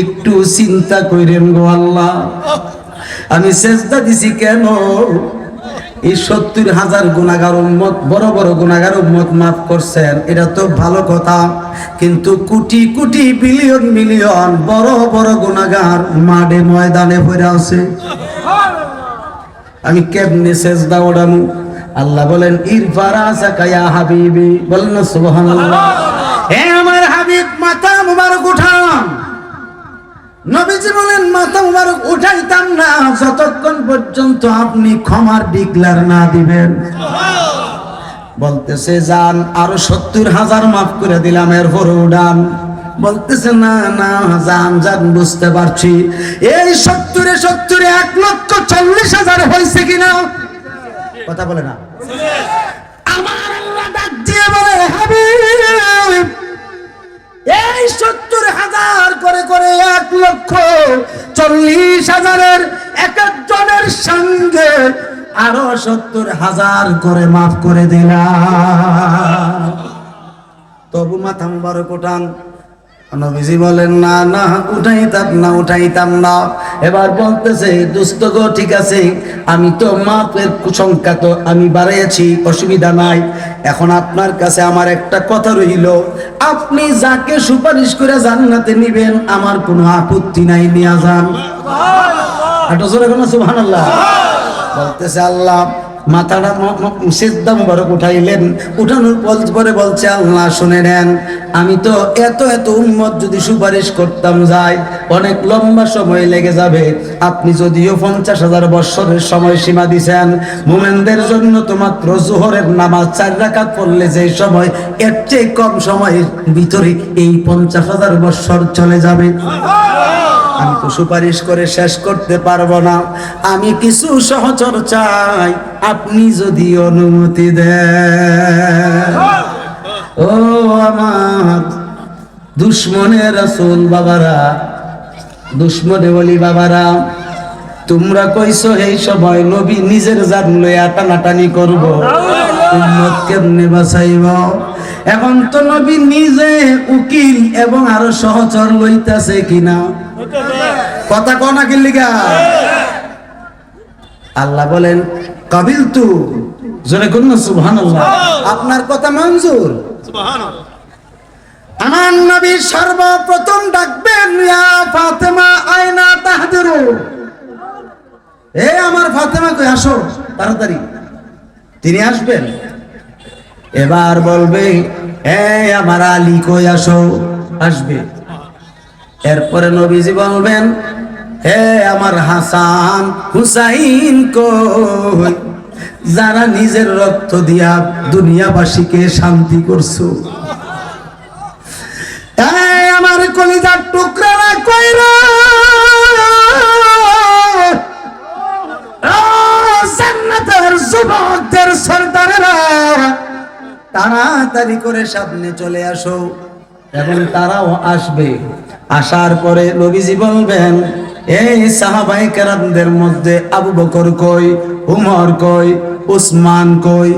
[SPEAKER 1] একটু চিন্তা করেন গো আল্লাহ, আমি সেজদা দিছি কেন? এই 70,000 গুনাহগার উম্মত, বড় বড় গুনাহগার উম্মত মাফ করছেন, এটা তো ভালো কথা, কিন্তু কোটি কোটি বিলিয়ন মিলিয়ন বড় বড় গুনাহগার মাঠে ময়দানে পড়ে আছে, আমি কেমনে সেজদা ওঠামু? আল্লাহ বলেন, ইরফারা সাকায়া হাবিবি, বলেন না সুবহানাল্লাহ। হে আমার হাবিব, মাথা মুবারক উঠান। নবীজি বলেন, মাথা মুবারক উঠাইতাম না যতক্ষণ পর্যন্ত আপনি ক্ষমার ডিক্লার না দিবেন। বলতেছে, যান আরো 70,000 মাফ করে দিলাম, এরপরে উড়ান। বলতেছে, না না, যান বুঝতে পারছি। এই 70-এ 1,40,000 হয়েছে কিনা? কথা বলে না। আমার আল্লাহ ডাক দিয়ে বলে, হাবিব এই 70,000 করে করে 1,40,000-এর এক একজনের সঙ্গে আরো 70,000 করে মাফ করে দিলাম। তবু মাথা মুবারক উঠান। নবীজি বলেন, না না, উঠাইতাম না। এবার বলতেছে, দোস্ত গো, ঠিক আছে, আমি তো মাপের সংখ্যা তো আমি বাড়াইছি, অসুবিধা নাই। এখন আপনার কাছে আমার একটা কথা রইল, আপনি যাকে সুপারিশ করে জান্নাতে নিবেন আমার কোনো আপত্তি নাই, নিয়ে যান। সুবহানাল্লাহ। বলতেছে, আল্লাহ মাথাটা সিজদা মুবারক উঠাইলেন। উঠানোর পরে বলছে, আল্লাহ শুনে নেন, আমি তো এত এত উম্মত যদি সুপারিশ করতাম যাই, অনেক লম্বা সময় লেগে যাবে। আপনি যদিও 50,000 বৎসরের সময়সীমা দিছেন, মুমিনদের জন্য তো মাত্র যোহরের নামাজ 4 রাকাত পড়লে যে সময়, এর চেয়ে কম সময়ের ভিতরে এই 50,000 বৎসর চলে যাবে। আমি তো সুপারিশ করে শেষ করতে পারবো না, আমি কিছু সহচর চাই, আপনি যদি অনুমতি দেন। ও আমার দুশ্মনে রাসূল বাবারা, দুশ্মনে ওলি বাবারা, তোমরা কইছো এই সময় নবী নিজের জান লইয়া টানাটানি করব, উম্মত কেমনে বাঁচাইব? এখন তো নবী নিজে উকিল এবং আরো সহচর লইতাছে কিনা? কথা কনা কি লিগা? আল্লাহ বলেন কাবিলতু, জোরে কোন সুবহানাল্লাহ, আপনার কথা মঞ্জুর।
[SPEAKER 2] সুবহানাল্লাহ।
[SPEAKER 1] আমার নবী সর্বপ্রথম ডাকবেন ইয়া ফাতেমা আয়না তাহদিরু, এ আমার ফাতেমা কই আসো তাড়াতাড়ি। তিনি আসবেন, এবার বলবে এ আমার আলী কই আসো, আসবে। এরপরে নবীজি বলবেন হে আমার হাসান হুসাইন কই, যারা নিজের রক্ত দিয়া দুনিয়াবাসীকে শান্তি করছো, এই আমার কলিজার টুকরারা কইরা জান্নাতের যুবকদের সরদারেরা, তাড়াতাড়ি করে সামনে চলে আসো। এবং তারাও আসবে। আসার পরে নবীজি বলবেন এই সাহাবায়ে কেরামদের মধ্যে আবু বকর কই, উমর কই, উসমান কই,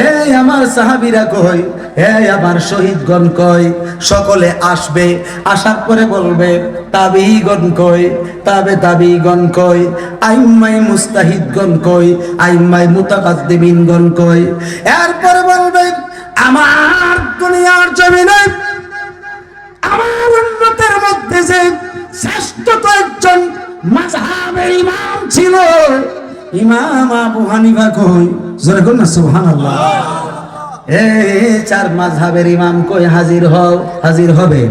[SPEAKER 1] এই আমার সাহাবীরা কই, এই আমার শহীদগণ কই। সকলে আসবে। আসার পরে বলবে তাবিঈগণ কই, তাবিঈগণ কই, আইম্মায়ে মুস্তাহিদগণ কই, আইম্মায়ে মুতাকাদ্দিমিনগণ কই। এরপরে বলবে আমার দুনিয়ার জমিনে আমার উম্মতের মধ্যে যে শ্রেষ্ঠতম একজন মাযহাবের ইমাম ছিল, ইমাম আবু হানিফা কই, জোরে কোন না সুবহানাল্লাহ। এই চার মাযহাবের ইমাম কই হাজির হও, হাজির হবে।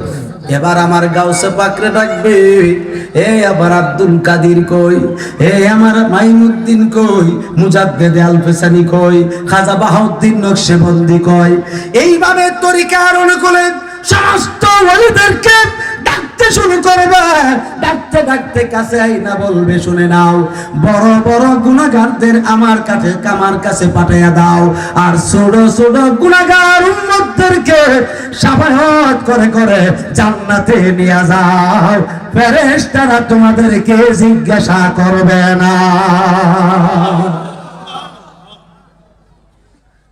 [SPEAKER 1] এবার আমার গাউসে পাকরে ডাকবে এই আবার আব্দুল কাদির কই, এই আমার মাইনুদ্দিন কই, মুজাদ্দেদে আল ফেসানি কই, খাজা বাহাউদ্দিন নকশবন্দি কই। এইভাবে তরিকার অনুকূলে সমস্ত ওলিদেরকে ডাকতে শুরু করবে। ডাকতে ডাকতে কাছে আইনা বলবে শুনে নাও, বড় বড় গুনাহগারদের আমার কাছে পাঠাইয়া দাও, আর ছোট ছোট গুনাহগার উম্মতদেরকে শাফায়াত করে করে জান্নাতে নিয়ে যাও। ফেরেশতারা তোমাদেরকে জিজ্ঞাসা করবে না।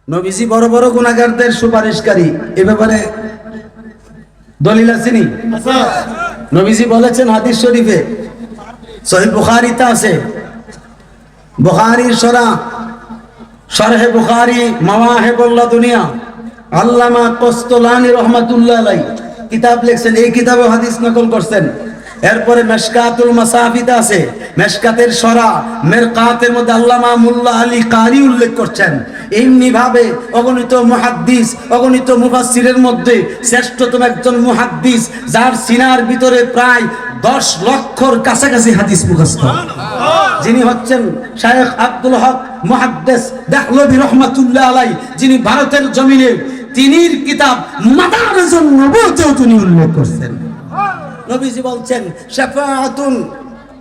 [SPEAKER 1] নবীজি বড় বড় গুনাহগারদের সুপারিশকারী, এ ব্যাপারে দলিল আসেনি? নবীজি বলেছেন হাদিস শরীফে, সহিহ বুখারীতে আছে, বুখারীর শরহে বুখারী মাওয়াহিবুল্লাহ দুনিয়া আল্লামা কস্তলানী রাহমাতুল্লাহ আলাইহি কিতাব লিখছেন, এই কিতাবে হাদিস নকল করছেন। এরপরে মেশকাতুল মাসাফিতে আছে, মেশকাতের সরা মেরকাতের মধ্যে আল্লামা মুল্লা আলী কারি উল্লেখ করছেন। এমনি ভাবে অগণিত মুহাদ্দিস, অগণিত মুফাসসিরের মধ্যে শ্রেষ্ঠতম একজন মুহাদ্দিস, যার সিনার ভিতরে প্রায় 10 লক্ষর কাছাকাছি হাদিস মুখস্থ, যিনি হচ্ছেন শায়েখ আব্দুল হক মুহাদ্দিস দেহলভী রাহমাতুল্লাহ আলাইহি, যিনি ভারতের জমিনে তিনির কিতাব মাদারিজুন নবুওয়াতেও তিনি উল্লেখ করছেন। নবীজি বলছেন শাফাআতুন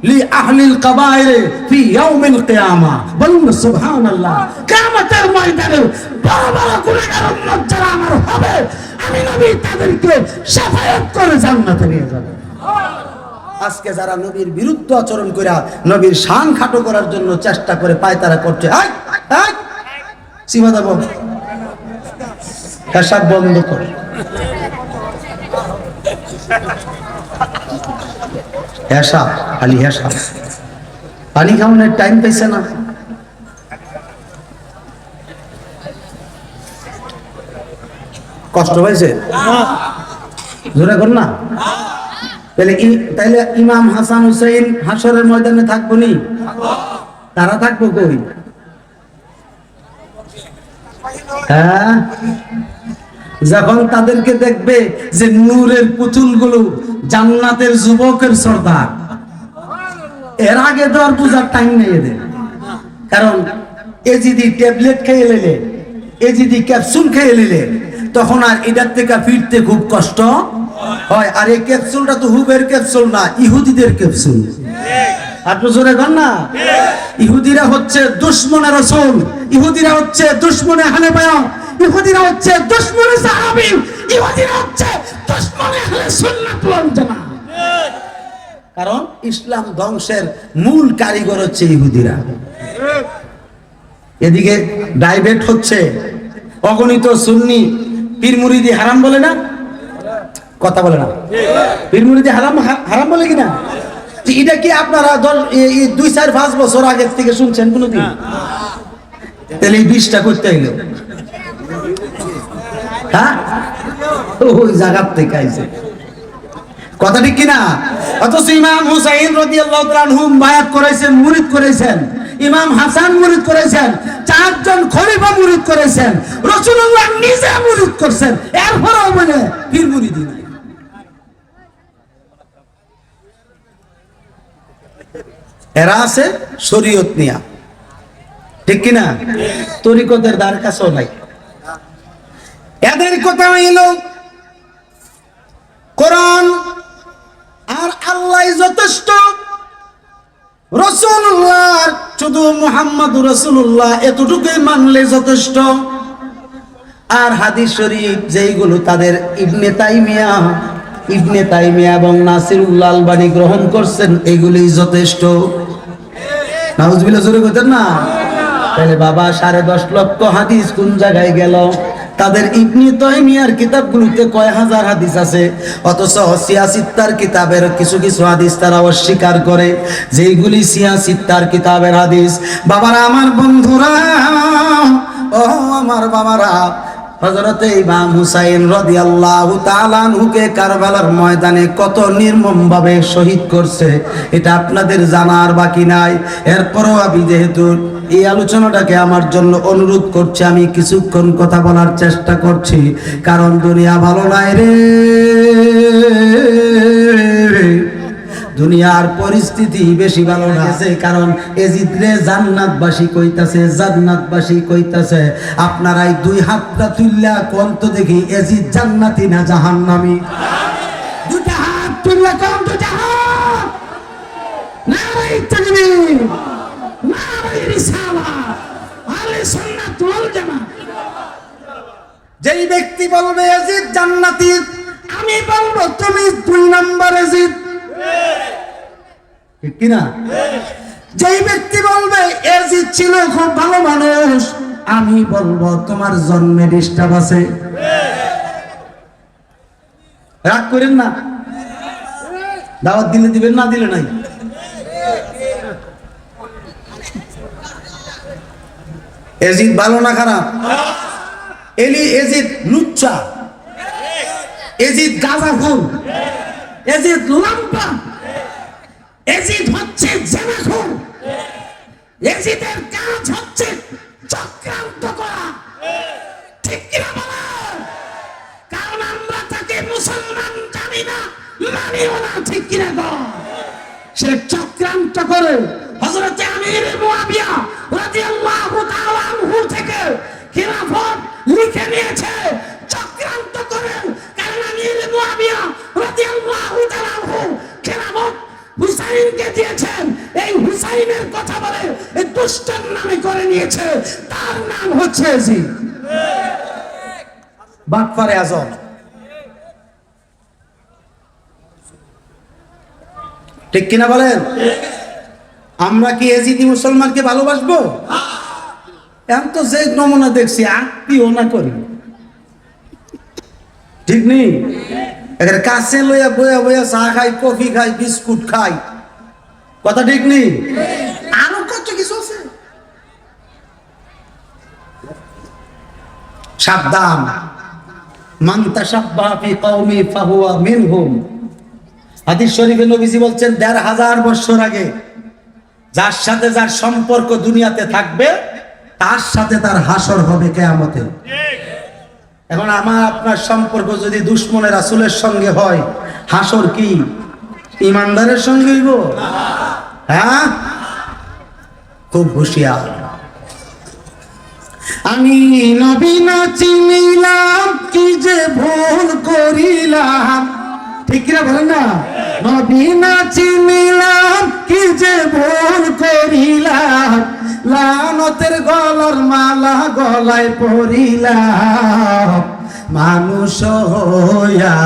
[SPEAKER 1] লি আহলিল কাবায়ের ফি ইয়াউমিল কিয়ামা, বলুন সুবহানাল্লাহ। কিয়ামতের ময়দানে বড় বড় গুনাহগার উম্মত যারা আমার হবে, আমি নবী তাদেরকে শাফায়াত করে জান্নাতে নিয়ে যাব। আজকে যারা নবীর বিরুদ্ধে আচরণ কইরা নবীর শান খাটো করার জন্য চেষ্টা করে পায়তারা করছে, সীমা দেব, হিসাব বন্ধ কর। হেসা খালি হেসা, পানি খাওয়ানোর টাইম পাইছে না। কষ্ট হয়েছে জোরে কর না। তাইলে ইমাম হাসান হুসাইন হাসরের ময়দানে থাকবো নি? তারা থাকবো কই? হ্যাঁ, যখন তাদেরকে দেখবে যে নূরের পুতুলগুলো জান্নাতের যুবকের সর্দার, এর আগে তো আর পূজার টাইম নেই এদের। কারণ এ যদি ট্যাবলেট খেয়ে নিলে, এ যদি ক্যাপসুল খেয়ে নিলে, তখন আর এটার থেকে ফিরতে খুব কষ্ট হয়। আর এই ক্যাপসুলটা তো হুবের ক্যাপসুল না, ইহুদিদের ক্যাপসুল। আপনি জোরে কর না। ইহুদিরা হচ্ছে দুশমনে রাসূল, ইহুদিরা হচ্ছে দুশমনে হানেফা, ইহুদিরা হচ্ছে দুশমনে সাহাবী, ইহুদিরা হচ্ছে দুশমনে আহলে সুন্নাত ওয়াল জামাত। কারণ ইসলাম ধ্বংসের মূল কারিগর হচ্ছে ইহুদিরা। এদিকে ডাইভেট হচ্ছে অগণিত সুন্নি পীর মুরিদি হারাম বলে না, কথা বলে না। পীর মুরিদি হারাম হারাম বলে কিনা? এটা কি আপনারা 2-4-5 বছর আগে থেকে শুনছেন কোনদিন? তাহলে এই 20টা করতে হইলো, হ্যাঁ ওই জায়গা থেকে আইছে কথা ঠিক কিনা? অথচ ইমাম হুসাইন রাদিয়াল্লাহু তাআলা আনহু বায়াত করেছেন, মুরিদ করেছেন, ইমাম হাসান মুরিদ করেছেন, 4 জন খলিফা মুরিদ করেছেন, রাসূলুল্লাহ নিজে মুরিদ করেছেন, এরপরও বলে পীর মুরিদি নাই। এরা আছে শরীয়ত নিয়া, ঠিক কিনা? তরিকতের দ্বার কাছেও নাই। এদের কথা হইল কোরআন আর আল্লাহ যথেষ্ট, রাসূলুল্লাহ শুধু মুহাম্মদুর রাসূলুল্লাহ এতটুকুই মানলে যথেষ্ট। আর হাদিস শরীফ যেইগুলো তাদের ইবনে তাইমিয়া এবং নাসিরুল্লাহ আলবানী গ্রহণ করছেন, এগুলোই যথেষ্ট। নাউজুবিল্লাহ জোরে কইতেন না? তাহলে বাবা 10.5 লক্ষ হাদিস কোন জায়গায় গেল? তাদের ইবনে তাইমিয়ার কিতাবগুলোতে কয় হাজার হাদিস আছে, অথচ সিয়াসিত্তার কিতাবের কিছু কিছু হাদিস তারা অস্বীকার করে, যেইগুলি সিয়াসিত্তার কিতাবের হাদিস। বাবারা, আমার বন্ধুরা, ও আমার বাবারা, হযরতে ইমাম হুসাইন রাদিয়াল্লাহু তাআলা আনহুকে কারবালার ময়দানে কত নির্মমভাবে শহীদ করছে এটা আপনাদের জানার বাকি নাই। এরপরও আমি যেহেতু এই আলোচনাটাকে আমার জন্য অনুরোধ করছি, আমি কিছুক্ষণ কথা বলার চেষ্টা করছি, কারণ দুনিয়া ভালো নাই রে, দুনিয়ার পরিস্থিতি বেশি ভালো না। কারণ এজিদ রে জান্নাতবাসী কইতাছে, আপনারাই 2 হাতটা তুললা কোন তো দেখি এজিদ জান্নাতি না জাহান্নামী? 2টা হাত তুললা কোন তো জাহান? নারে তাকবীর, নারে রিসালাত, আহলে সুন্নাত ওয়াল জামাত। যেই ব্যক্তি বলবে এজিদ জান্নাতি, আমি বলবো তুমি 2 নম্বর এজিদ, ঠিক কিনা? যেই ব্যক্তি বলবে এজিদ ছিল খুব ভালো মানুষ, আমি বলবো তোমার জন্মে ডিস্টার্ব আছে। রাগ করেন না, দাওয়াত দিলে দিবেন, না দিলে নাই। এজিদ ভালো না খারাপ? এজিদ লুচ্চা, এজিদ গাঁজাখোর, এজিদ লাম্পা, এজিদ হচ্ছে জেনাখোর, এজিদের কাজ হচ্ছে চক্রান্ত করা, ঠিক কিনা বলেন? কারণ আমরা তাকে মুসলমান জানি না, মানিও না, ঠিক কিনা গো? সে চক্রান্ত করে হযরতে আমির মুয়াবিয়া রাদিয়াল্লাহু তাআলা আনহু থেকে খিলাফত লিখে নিয়েছে, চক্রান্ত করে। কারণ আমির মুয়াবিয়া রাদিয়াল্লাহু তাআলা আনহু খিলাফত হুসাইনকে দিয়েছেন, এই হুসাইনের কথা বলে এই দুষ্টের নামে করে নিয়েছে, তার নাম হচ্ছে এজিদ, বাটপারে আজম। ঠিক কিনা বলেন? আমরা কি এজিদি মুসলমানকে ভালোবাসবো? এখন তো যে নমুনা দেখছি আত্মীয় না করি, ঠিক নেই? এখানে কাছে লইয়া বইয়া বইয়া চা খাই, কফি খাই, বিস্কুট খাই, কথা ঠিক নেই? আরো কত কিছু আছে। সাবধান, মান তাশাব্বাহা ফি কওমি ফাহুয়া মিনহুম। হাদিস শরীফে নবীজি বলছেন ১৫০০ বছর আগে যার সাথে যার সম্পর্ক দুনিয়াতে থাকবে তার সাথে তার হাসর হবে কিয়ামতে। এখন আমার আপনার সম্পর্ক যদি দুশমনে রাসূলের সঙ্গে হয়, হাসর কি ইমানদারের সঙ্গে হইব? হ্যাঁ, খুব হুঁশিয়ার। আমি নবী না চিনিলাম, কি যে ভুল করিলাম, ঠিক কিনা বলেন না? নবী না চিনিলাম, কি যে ভুল করিলাম, লানতের গলার মালা গলায় পরিলাম, মানুষ হইয়া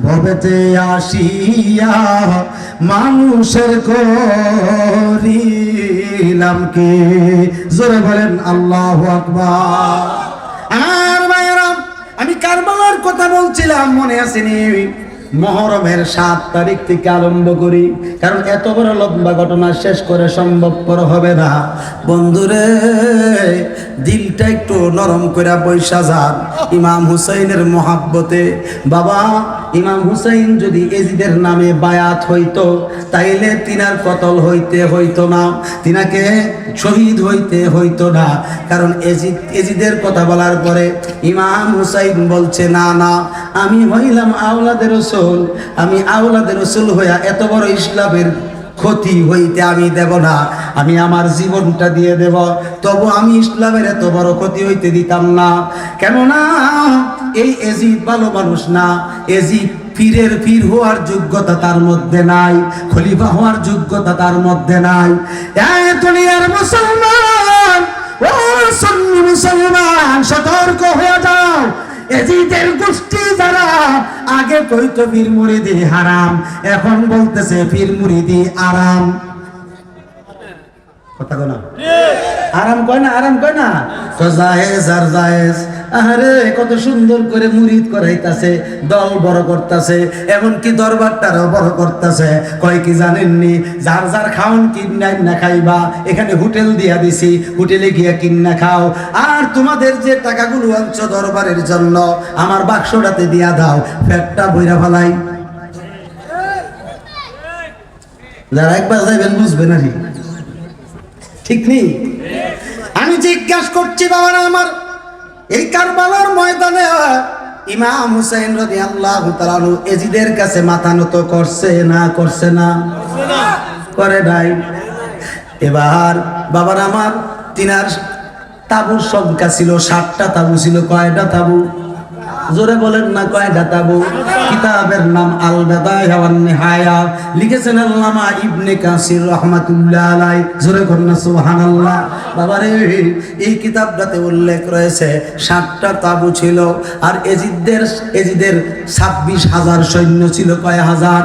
[SPEAKER 1] ভবেতে আসিয়া মানুষের করিলাম কি? জোরে বলেন আল্লাহু আকবার। আর ভাইরা, আমি কারবালার কথা বলছিলাম, মনে আসেনি? মুহররমের 7 তারিখ থেকে আরম্ভ করি, কারণ এত বড় লম্বা ঘটনা শেষ করে সম্ভবপর হবে না। বন্ধুরে, দিলটা একটু নরম করে বৈশা যান ইমাম হুসাইনের মহাব্বতে। বাবা, ইমাম হুসাইন যদি এজিদের নামে বায়াত হইতো তাইলে তিনার কতল হইতো না, তিনাকে শহীদ হইতো না। কারণ এজিদের কথা বলার পরে ইমাম হুসাইন বলছে, না না, আমি হইলাম আওলাদের রাসূল, আমি আওলাদের রাসূল হইয়া এত বড় ইসলামের ক্ষতি হইতে আমি দেব না, আমি আমার জীবনটা দিয়ে দেব, তবু আমি ইসলামের এত বড় ক্ষতি হইতে দিতাম না। কেননা এই এজিদ ভালো মানুষ না, এজিদ পীরের পীর হওয়ার যোগ্যতা তার মধ্যে নাই, খলিফা হওয়ার যোগ্যতা তার মধ্যে নাই। এই দুনিয়ার মুসলমান, ও সুন্নি মুসলমান, সতর্ক হয়ে যাও। এজিদের গোষ্ঠী যারা আগে কইতো পীর মুরিদি হারাম, এখন বলতেছে পীর মুরিদি আরাম। কথা কয় না? আরাম কয় না, আরাম কয় না, তো জায়েজ আর জায়েজ। আরে কত সুন্দর করে মুরিদ করাইতাছে, দল বড় করতেছে, এমনকি দরবারটারও বড় করতেছে। কয় কি জানেননি, যার যার খাওন কিনা না খাইবা, এখানে হোটেল দিয়া দিছি, হোটেলে গিয়া কিনা খাও। আর তোমাদের যে টাকাগুলো আনছো দরবারের জন্য, আমার বাক্সটাতে দিয়া দাও, পেটটা বইরা ফেলাই। যারা একবার যাইবেন বুঝবেন আর ঠিক নেই। আমি জিজ্ঞাসা করছি বাবারা আমার, এই কারবালার ময়দানে ইমাম হুসাইন রাদিয়াল্লাহু তাআলা আনহু এজিদের কাছে মাথা নত করছে না করছে না? করে নাই। এবার বাবার আমার তিনার তাবুর সংখ্যা ছিল 60টা তাবু ছিল। কয়টা তাবু? জোরে বলেন না, কয়টা তাবু? কিতাবের নাম আল বাদায়া ওয়ান নিহায়া, লিখেছেন আল্লামা ইবনে কাসির রাহমাতুল্লাহ আলাইহি। জোরে কন্না সুবহানাল্লাহ। বাবারে, এই কিতাবটাতে উল্লেখ রয়েছে 60টা তাবু ছিল। আর এজিদের 26,000 সৈন্য ছিল। কয় হাজার?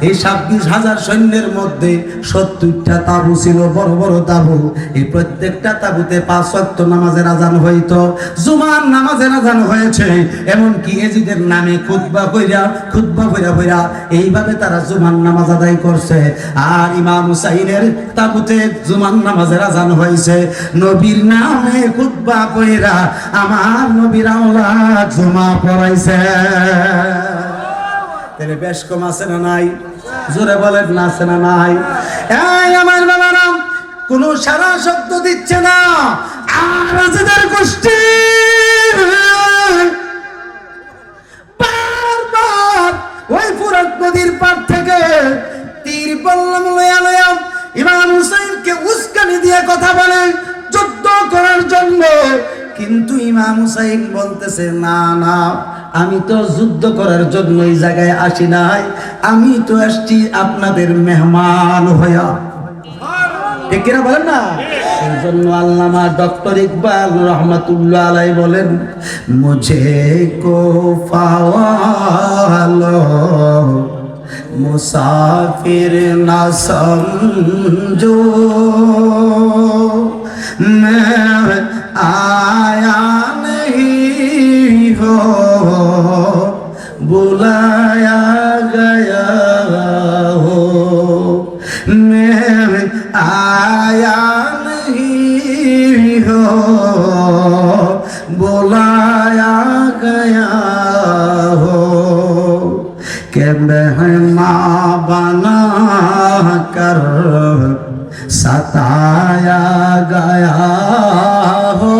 [SPEAKER 1] এই 26,000 সৈন্যের মধ্যে 70টা তাবু ছিল, বড় বড় তাবু। এই প্রত্যেকটা তাবুতে 5 ওয়াক্ত নামাজের আজান হইতো, জুমার নামাজের আজান হয়েছে। এমনকি এজিদের নামে খুতবা কইরা এইভাবে তারা জুমার নামাজ আদায় করছে। আর ইমাম হুসাইনের তাবুতে জুমার নামাজের আজান হয়েছে। নবীর নামে খুতবা কইরা আমার নবীর আওলাদ জুমা পড়াইছে। তাহলে বেশ কম আছে না নাই? জোরে বলেন না, আছে না নাই? এই আমার বাবারা, কোন সারা শব্দ দিচ্ছে না। আর এজিদের গোষ্ঠী ওই ফুরাত নদীর পার থেকে তীর বল্লম লয়া ইমাম হুসাইনকে উস্কানি দিয়ে কথা বলে যুদ্ধ করার জন্য। কিন্তু ইমাম হুসাইন বলতেছে, না না, আমি তো যুদ্ধ করার জন্য এই জায়গায় আসি নাই, আমি তো আসছি আপনাদের মেহমান হইয়া। ঠিক কিনা বলেন না? এই জন্য আল্লামা ডক্টর ইকবাল রহমাতুল্লাহ আলাইহি বলেন, মুঝে কো ফাওয়ালো মুসাফির না সমঝো, मैं आया नहीं हो बुलाया गया हो, मैं आया नहीं हो बुलाया गया हो, कि मेहमान बना कर सताया गया हो,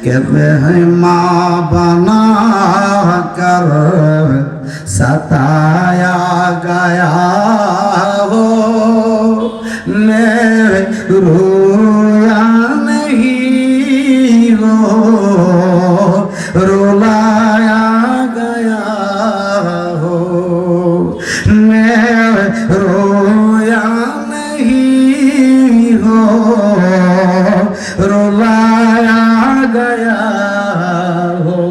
[SPEAKER 1] कि मेहमान बना कर सताया गया हो, मैं रोया नहीं हो रुलाया गया हो, मैं रोया नहीं हो रुलाया गया हो।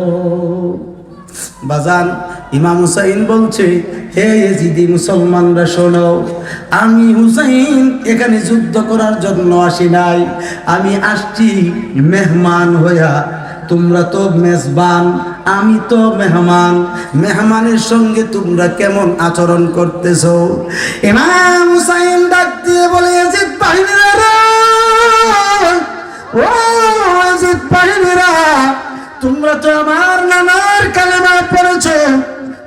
[SPEAKER 1] বাজান, ইমাম হুসাইন বলছে, হে ইয়েজিদি মুসলমানরা শোনো, আমি হুসাইন এখানে যুদ্ধ করার জন্য আসি নাই, আমি আসছি মেহমান হইয়া তোমরা তো মেজবান, আমি তো মেহমান, মেহমানের সঙ্গে তোমরা কেমন আচরণ করতেছো? ইমাম হুসাইন ডাক দিয়ে বলে, ইয়াজিদ বাহিনীরা, ও ইয়াজিদ বাহিনীরা, তোমরা তো আমার নানার কালেমা পড়েছো,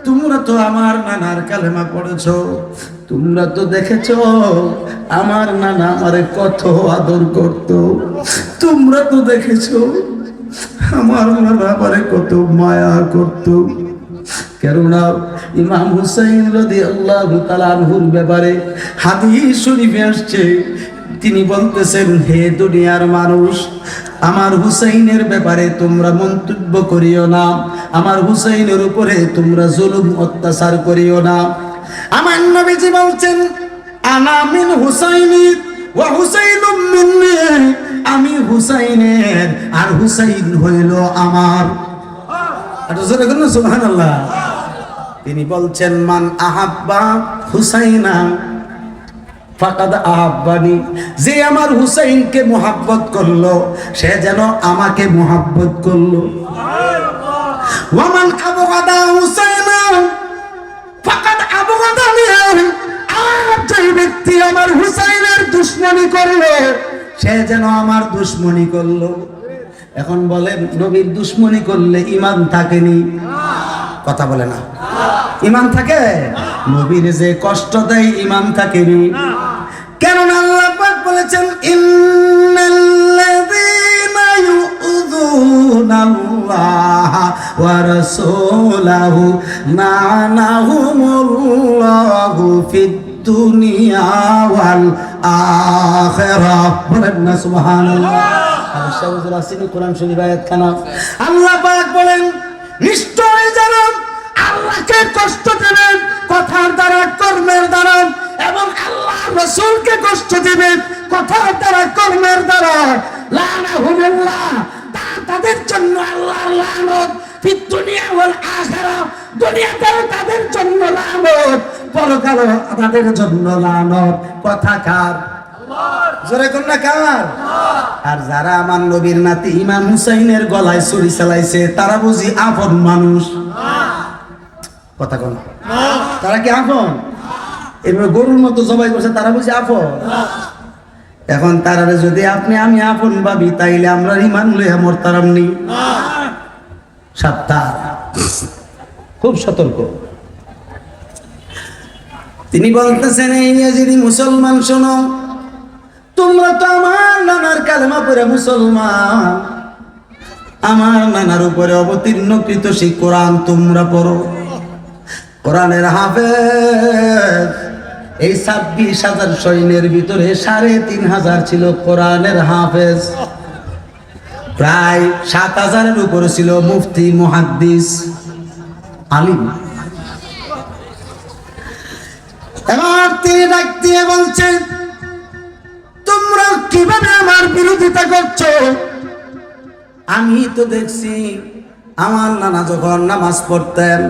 [SPEAKER 1] তোমরা তো আমার নানার কালেমা পড়েছো, তোমরা তো দেখেছো আমার নানা আমারে কত আদর করত, তোমরা তো দেখেছো আমার নানা আমারে কত মায়া করত। কেননা ইমাম হুসাইন রাদিয়াল্লাহু তাআলা আনহুর ব্যাপারে হাদিস শরীফে আসছে, তিনি বলতেছেন, হে দুনিয়ার মানুষ, আমার হুসাইনের ব্যাপারে তোমরা মন্তব্য করিও না, আমার হুসাইনের উপরে তোমরা জুলুম অত্যাচার করিও না। আমার নবীজি বলছেন, আনা মিন হুসাইনি ওয়া হুসাইনুম মিন্নি, আমি হুসাইনের আর হুসাইন হইল আমার। সুবহানাল্লাহ। তিনি বলছেন, মান আহাব্বা হুসাইনা ফাকাদ আহাব্বানি, যে আমার হুসাইনকে মুহাব্বত করলো সে যেন আমাকে মুহাব্বত করলো। ওয়া মান আবগাদা হুসাইনা ফাকাদ আবগাদানি, আর যে ব্যক্তি আমার হুসাইনের দুশমনি করলো সে যেন আমার দুশমনি করলো। এখন বলেন, নবীর দুশমনি করলে ঈমান থাকেনি? কথা বলে না, ঈমান থাকে? নবীর যে কষ্ট দেয় ঈমান থাকেনি? কেননা আল্লাহ পাক বলেছেন, ইন্নাল্লাযীনা ইউযুনাল্লাহা ওয়া রাসূলাহু লা'নাহুমুল্লাহু ফিদ দুনিয়া ওয়াল আখিরাহ। বলেন না সুবহানাল্লাহ। আর শাহুজুর আসিনি কোরআন শরীফ আয়াত খানা, আল্লাহ পাক বলেন, নিশ্চয় যারা আল্লাহকে কষ্ট দেবেন কথার দ্বারা, কর্মের দ্বারা, এবং আল্লাহ রাসূলকে কষ্ট দিবেন কথার দ্বারা, কর্মের দ্বারা, লানাহুমুল্লাহ, তাদের জন্য আল্লাহর লানত, ফিদ দুনিয়া ওয়াল আখিরাহ, দুনিয়াতে তাদের জন্য লানত, পরকালে তাদের জন্য লানত। কথা কার? জোরে কোন না কার? আর যারা আমার নবীর নাতি ইমাম হুসাইনের গলায় ছুরি চালাইছে তারা বুঝি আপন মানুষ? কথা কোন? তারা কি আপন? এভাবে গরুর মতো জবাই করছে, তারা বুঝি আপন? এখন তারা যদি আপনি আমি আপন ভাবি, তাইলে আমরা ইমান লইয়া মরতারাম নি? সাবধান, খুব সতর্ক। তিনি বলতেছেন, এই ইয়াজিদি মুসলমান শোনো, তোমরা তো আমার নানার কালেমা পড়ে মুসলমান, আমার নানার উপরে অবতীর্ণকৃত সেই কোরআন তোমরা পড়ো। কোরআনের হাফেজ এই 26,000 সৈন্যের ভিতরে 3,500 ছিল কোরআনের হাফেজ, প্রায় 7,000-এর উপরে ছিল মুফতি, মুহাদ্দিস, আলিম। এবার তিনি ডাক দিয়ে বলছেন, তোমরা কিভাবে আমার বিরোধিতা করছো? আমি তো দেখছি আমার নানা যখন নামাজ পড়তেন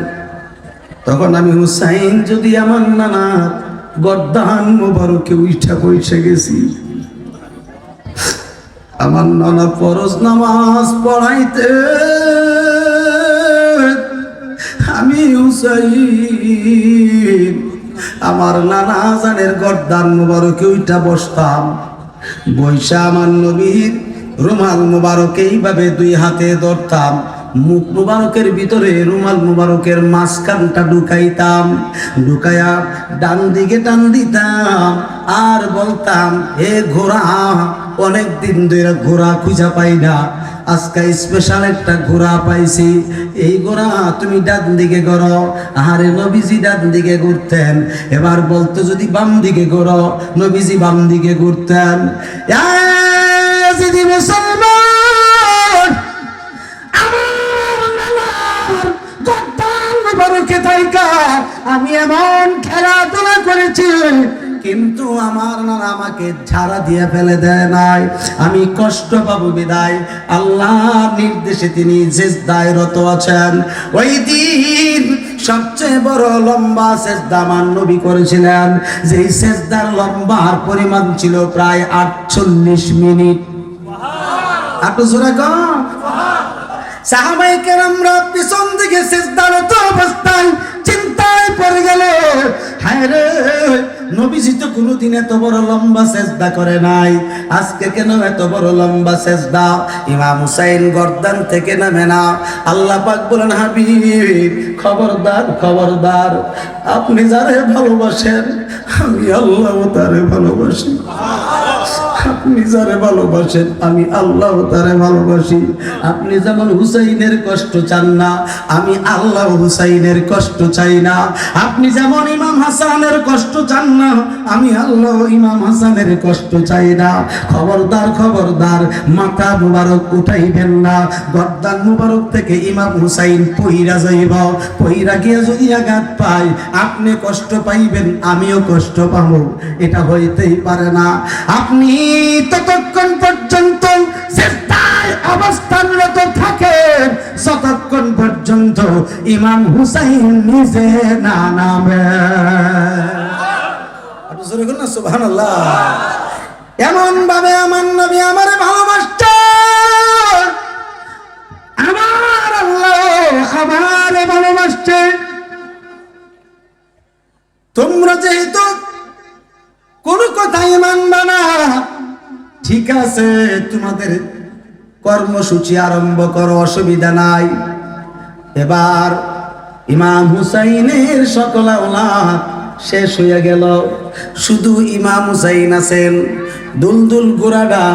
[SPEAKER 1] তখন আমি হুসাইন যদি আমার নানার গর্দান মোবারকে উঠা বসে গেছি, আমার নানা ফরজ নামাজ পড়াইতে আমি হুসাইন আমার নানা জানের গর্দান মোবারকে উঠা বসতাম, বৈশা আমার নবীর রুমাল মোবারক এইভাবে 2 হাতে ধরতাম, মুখ মুবারকের ভিতরে রুমাল মুবারকের মাঝখানটা ঢুকাইতাম, ঢুকায়া ডান দিকে টান দিতাম আর বলতাম, হে ঘোড়া, অনেক দিন ধরে ঘোড়া খুঁজা পাই না, আজকে স্পেশাল একটা ঘোড়া পাইছি, এই ঘোড়া তুমি ডান দিকে ঘোরো। আরে নবীজি ডান দিকে ঘুরতেন, এবার বলতো যদি বাম দিকে ঘোরো, নবীজি বাম দিকে ঘুরতেন। মুসলমান, আমি এমন খেলাধুলা করেছি কিন্তু আমার নানা আমাকে ঝাড়া দিয়ে ফেলে দেয় নাই, আমি কষ্ট পাবো বিদায় আল্লাহর নির্দেশে তিনি সিজদায় রত আছেন। ওই দিন সবচেয়ে বড় লম্বা সিজদা আমার নবী করেছিলেন, যেই সিজদার লম্বার পরিমাণ ছিল প্রায় 48 মিনিট। একটু জোরে কম। সাহাবায়ে কেরামরা পিছন দিকে সিজদারত অবস্থায় চিন্তায় পড়ে গেল, হায় রে নবীজি তো কোনোদিন এত বড় লম্বা সেজদা করে নাই, আজকে কেন এত বড় লম্বা সেজদা? ইমাম হুসাইন গর্দান থেকে নামে না। আল্লাহ পাক বলেন, হাবিব খবরদার খবরদার, আপনি যারে ভালোবাসেন আমি আল্লাহ তারে ভালোবাসি। আপনি যারে ভালোবাসেন আমি আল্লাহ তারে ভালোবাসি। আপনি যেমন হুসাইনের কষ্ট চান না, আমি আল্লাহ হুসাইনের কষ্ট চাই না। আপনি যেমন ইমাম হাসানের কষ্ট চান না, আমি আল্লাহ ইমাম হাসানের কষ্ট চাই না। খবরদার খবরদার, মাথা মুবারক উঠাইবেন না। গর্দান মুবারক থেকে ইমাম হুসাইন পইরা যাইব, পইরা গিয়ে যদি আঘাত পায় আপনি কষ্ট পাইবেন, আমিও কষ্ট পাবো, এটা হইতেই পারে না। আপনি ততক্ষণ পর্যন্ত সিজদায় অবস্থানরত থাকেন যতক্ষণ পর্যন্ত ইমাম হুসাইন নিজে না নামে। আপনি জোরে বলুন না সুবহানাল্লাহ। এমন ভাবে আমার নবী আমারে ভালোবাসতেন, আমার আল্লাহ আমারে ভালোবাসতেন। তোমরা যেহেতু কোন কথাই মানবা না, ঠিক আছে তোমাদের কর্মসূচি আরম্ভ করো, অসুবিধা নাই। এবার ইমাম হুসাইনের সকল আওলাদ শেষ হয়ে গেল, শুধু ইমাম হুসাইন আছেন। দুলদুল ঘোড়াটা,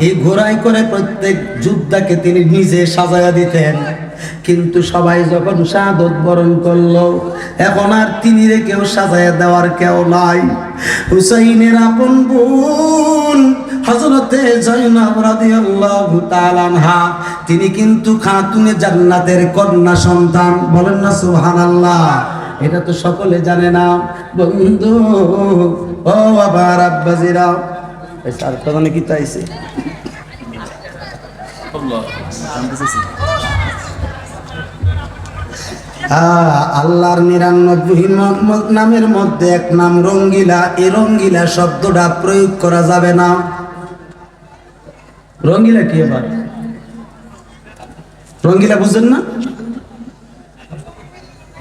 [SPEAKER 1] এই ঘোড়ায় করে প্রত্যেক যোদ্ধাকে তিনি নিজে সাজায়া দিতেন। কিন্তু সবাই যখন শাহাদত বরণ করলো, এখন আর তিনি রে কেউ সাজায়া দেওয়ার কেউ নাই। হুসাইনের আপন বোন হযরতে যায়েনব রাদিয়াল্লাহু তাআলা আনহা, তিনি কিন্তু খাতুনে জান্নাতের কন্যা সন্তান। বলেন না সুবহানাল্লাহ। এটা তো সকলে জানে না বন্ধু। ও আবার আব্বাজিরা, এই স্যার প্রধান কি চাইছে আল্লাহ আল্লাহর 99 নামের মধ্যে এক নাম রঙ্গিলা। এই রঙ্গিলা শব্দটা প্রয়োগ করা যাবে না। রঙ্গিলা কি? এবার রঙ্গিলা বুঝেন না?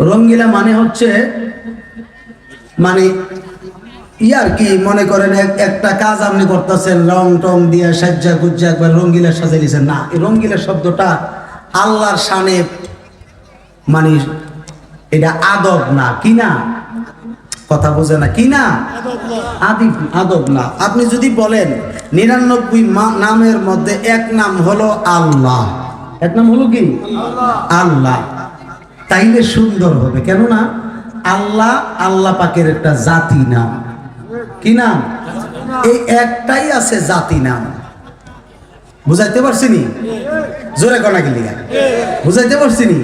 [SPEAKER 1] রঙ্গিলা মানে হচ্ছে, মানে ইয়ার কি মনে করেন একটা কাজ আপনি করতেছেন, রং টং দিয়ে সাজ্জা গুজ্জা একবার রঙ্গিলা সাজাই দিয়েছেন না। এই রঙ্গিলা শব্দটা আল্লাহর শানে, মানে এটা আদব না, কি না? কথা বোঝে না, কি না? আদব না। আপনি যদি বলেন 99 নামের মধ্যে এক নাম হলো আল্লাহ, এক নাম হলো কি? আল্লাহ, তাইলে সুন্দর হবে। কেননা আল্লাহ আল্লাহ পাকের একটা জাতি নাম। কি নাম? এই একটাই আছে জাতি নাম। বুঝাইতে পারছিনি? জোরে কনা গেলি বুঝাইতে পারছিনি?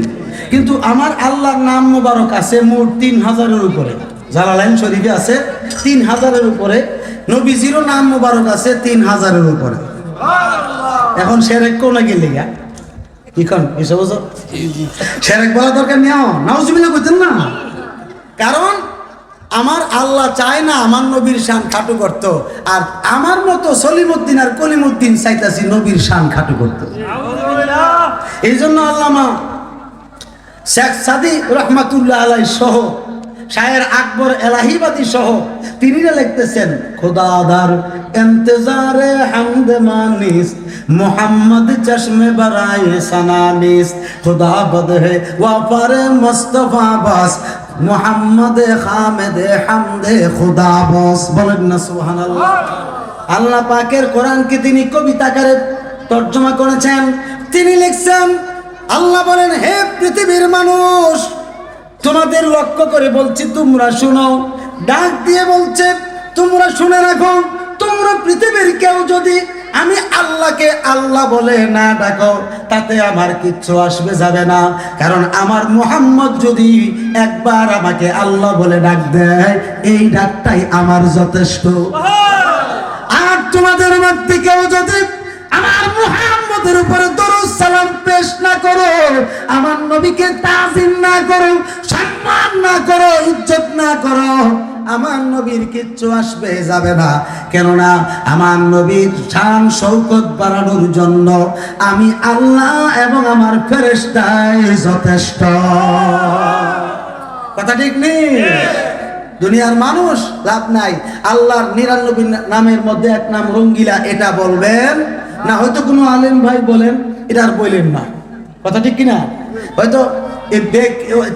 [SPEAKER 1] কিন্তু আমার আল্লাহর নাম মুবারক আছে মোট 3000-এর উপরে। জালালাইন শরীফে আছে 3000-এর উপরে। নবীজিরও নাম মুবারক আছে 3000-এর উপরে। এখন সেরেক কোনা গেলি কি কোন এসব সেরেক বলা দরকার নেই, নাউজুবিল্লাহ কইতেন না। কারণ আমার আল্লাহ চায় না আমার নবীর শান খাটো করতো, আর আমার মতো সলিমউদ্দিন আর কলিমউদ্দিন চাইতাছি নবীর শান খাটো করতো। এই জন্য আল্লামা শেখ সাদি রহমাতুল্লাহ আলাইহি সহ শায়ের আকবর এলাহিবাদী সহ তিনি লিখতেছেন, খোদাদার ইন্তজারে হামদ মানিস মোহাম্মদ চশমে বরায়ে সানানিস, খুদা বদ হে ওয়াফারে মুস্তাফা বাস মোহাম্মদ খামেদ হামদে খুদা বস। বলেন না সুবহানাল্লাহ। আল্লাহ পাকের কোরআনকে তিনি কবিতাকারে তর্জমা করেছেন। তিনি লিখছেন, আল্লাহ বলেন, হে পৃথিবীর মানুষ, তোমাদের লক্ষ্য করে বলছি, তোমরা শুনো। ডাক দিয়ে বলছে, তোমরা শুনে রাখো, তোমরা পৃথিবীর কেউ যদি আমি আল্লাহকে আল্লাহ বলে না ডাকো, তাতে আমার কিচ্ছু আসবে যাবে না। কারণ আমার মুহাম্মদ যদি একবার আমাকে আল্লাহ বলে ডাক দেয়, এই ডাকটাই আমার যথেষ্ট। আর তোমাদের মধ্যে কেউ যদি আমার মুহাম্মদের উপরে দরুদ সালাম পেশ না করো, আমার নবীকে তাজিম না করো, সম্মান না করো, ইজ্জত না করো, আমার নবীর কিচ্ছু আসবে যাবে না, কেননা আমার নবীর শান শৌকত বাড়ানোর জন্য আমি আল্লাহ এবং আমার ফেরেশতাই যথেষ্ট। কথা ঠিক নেই? দুনিয়ার মানুষ লাভ নাই। আল্লাহর 99 নামের মধ্যে এক নাম রঙ্গিলা, এটা বলবেন না। হয়তো কোনো আলেম ভাই বলেন, এটা আর বললেন না। কথা ঠিক কিনা? হয়তো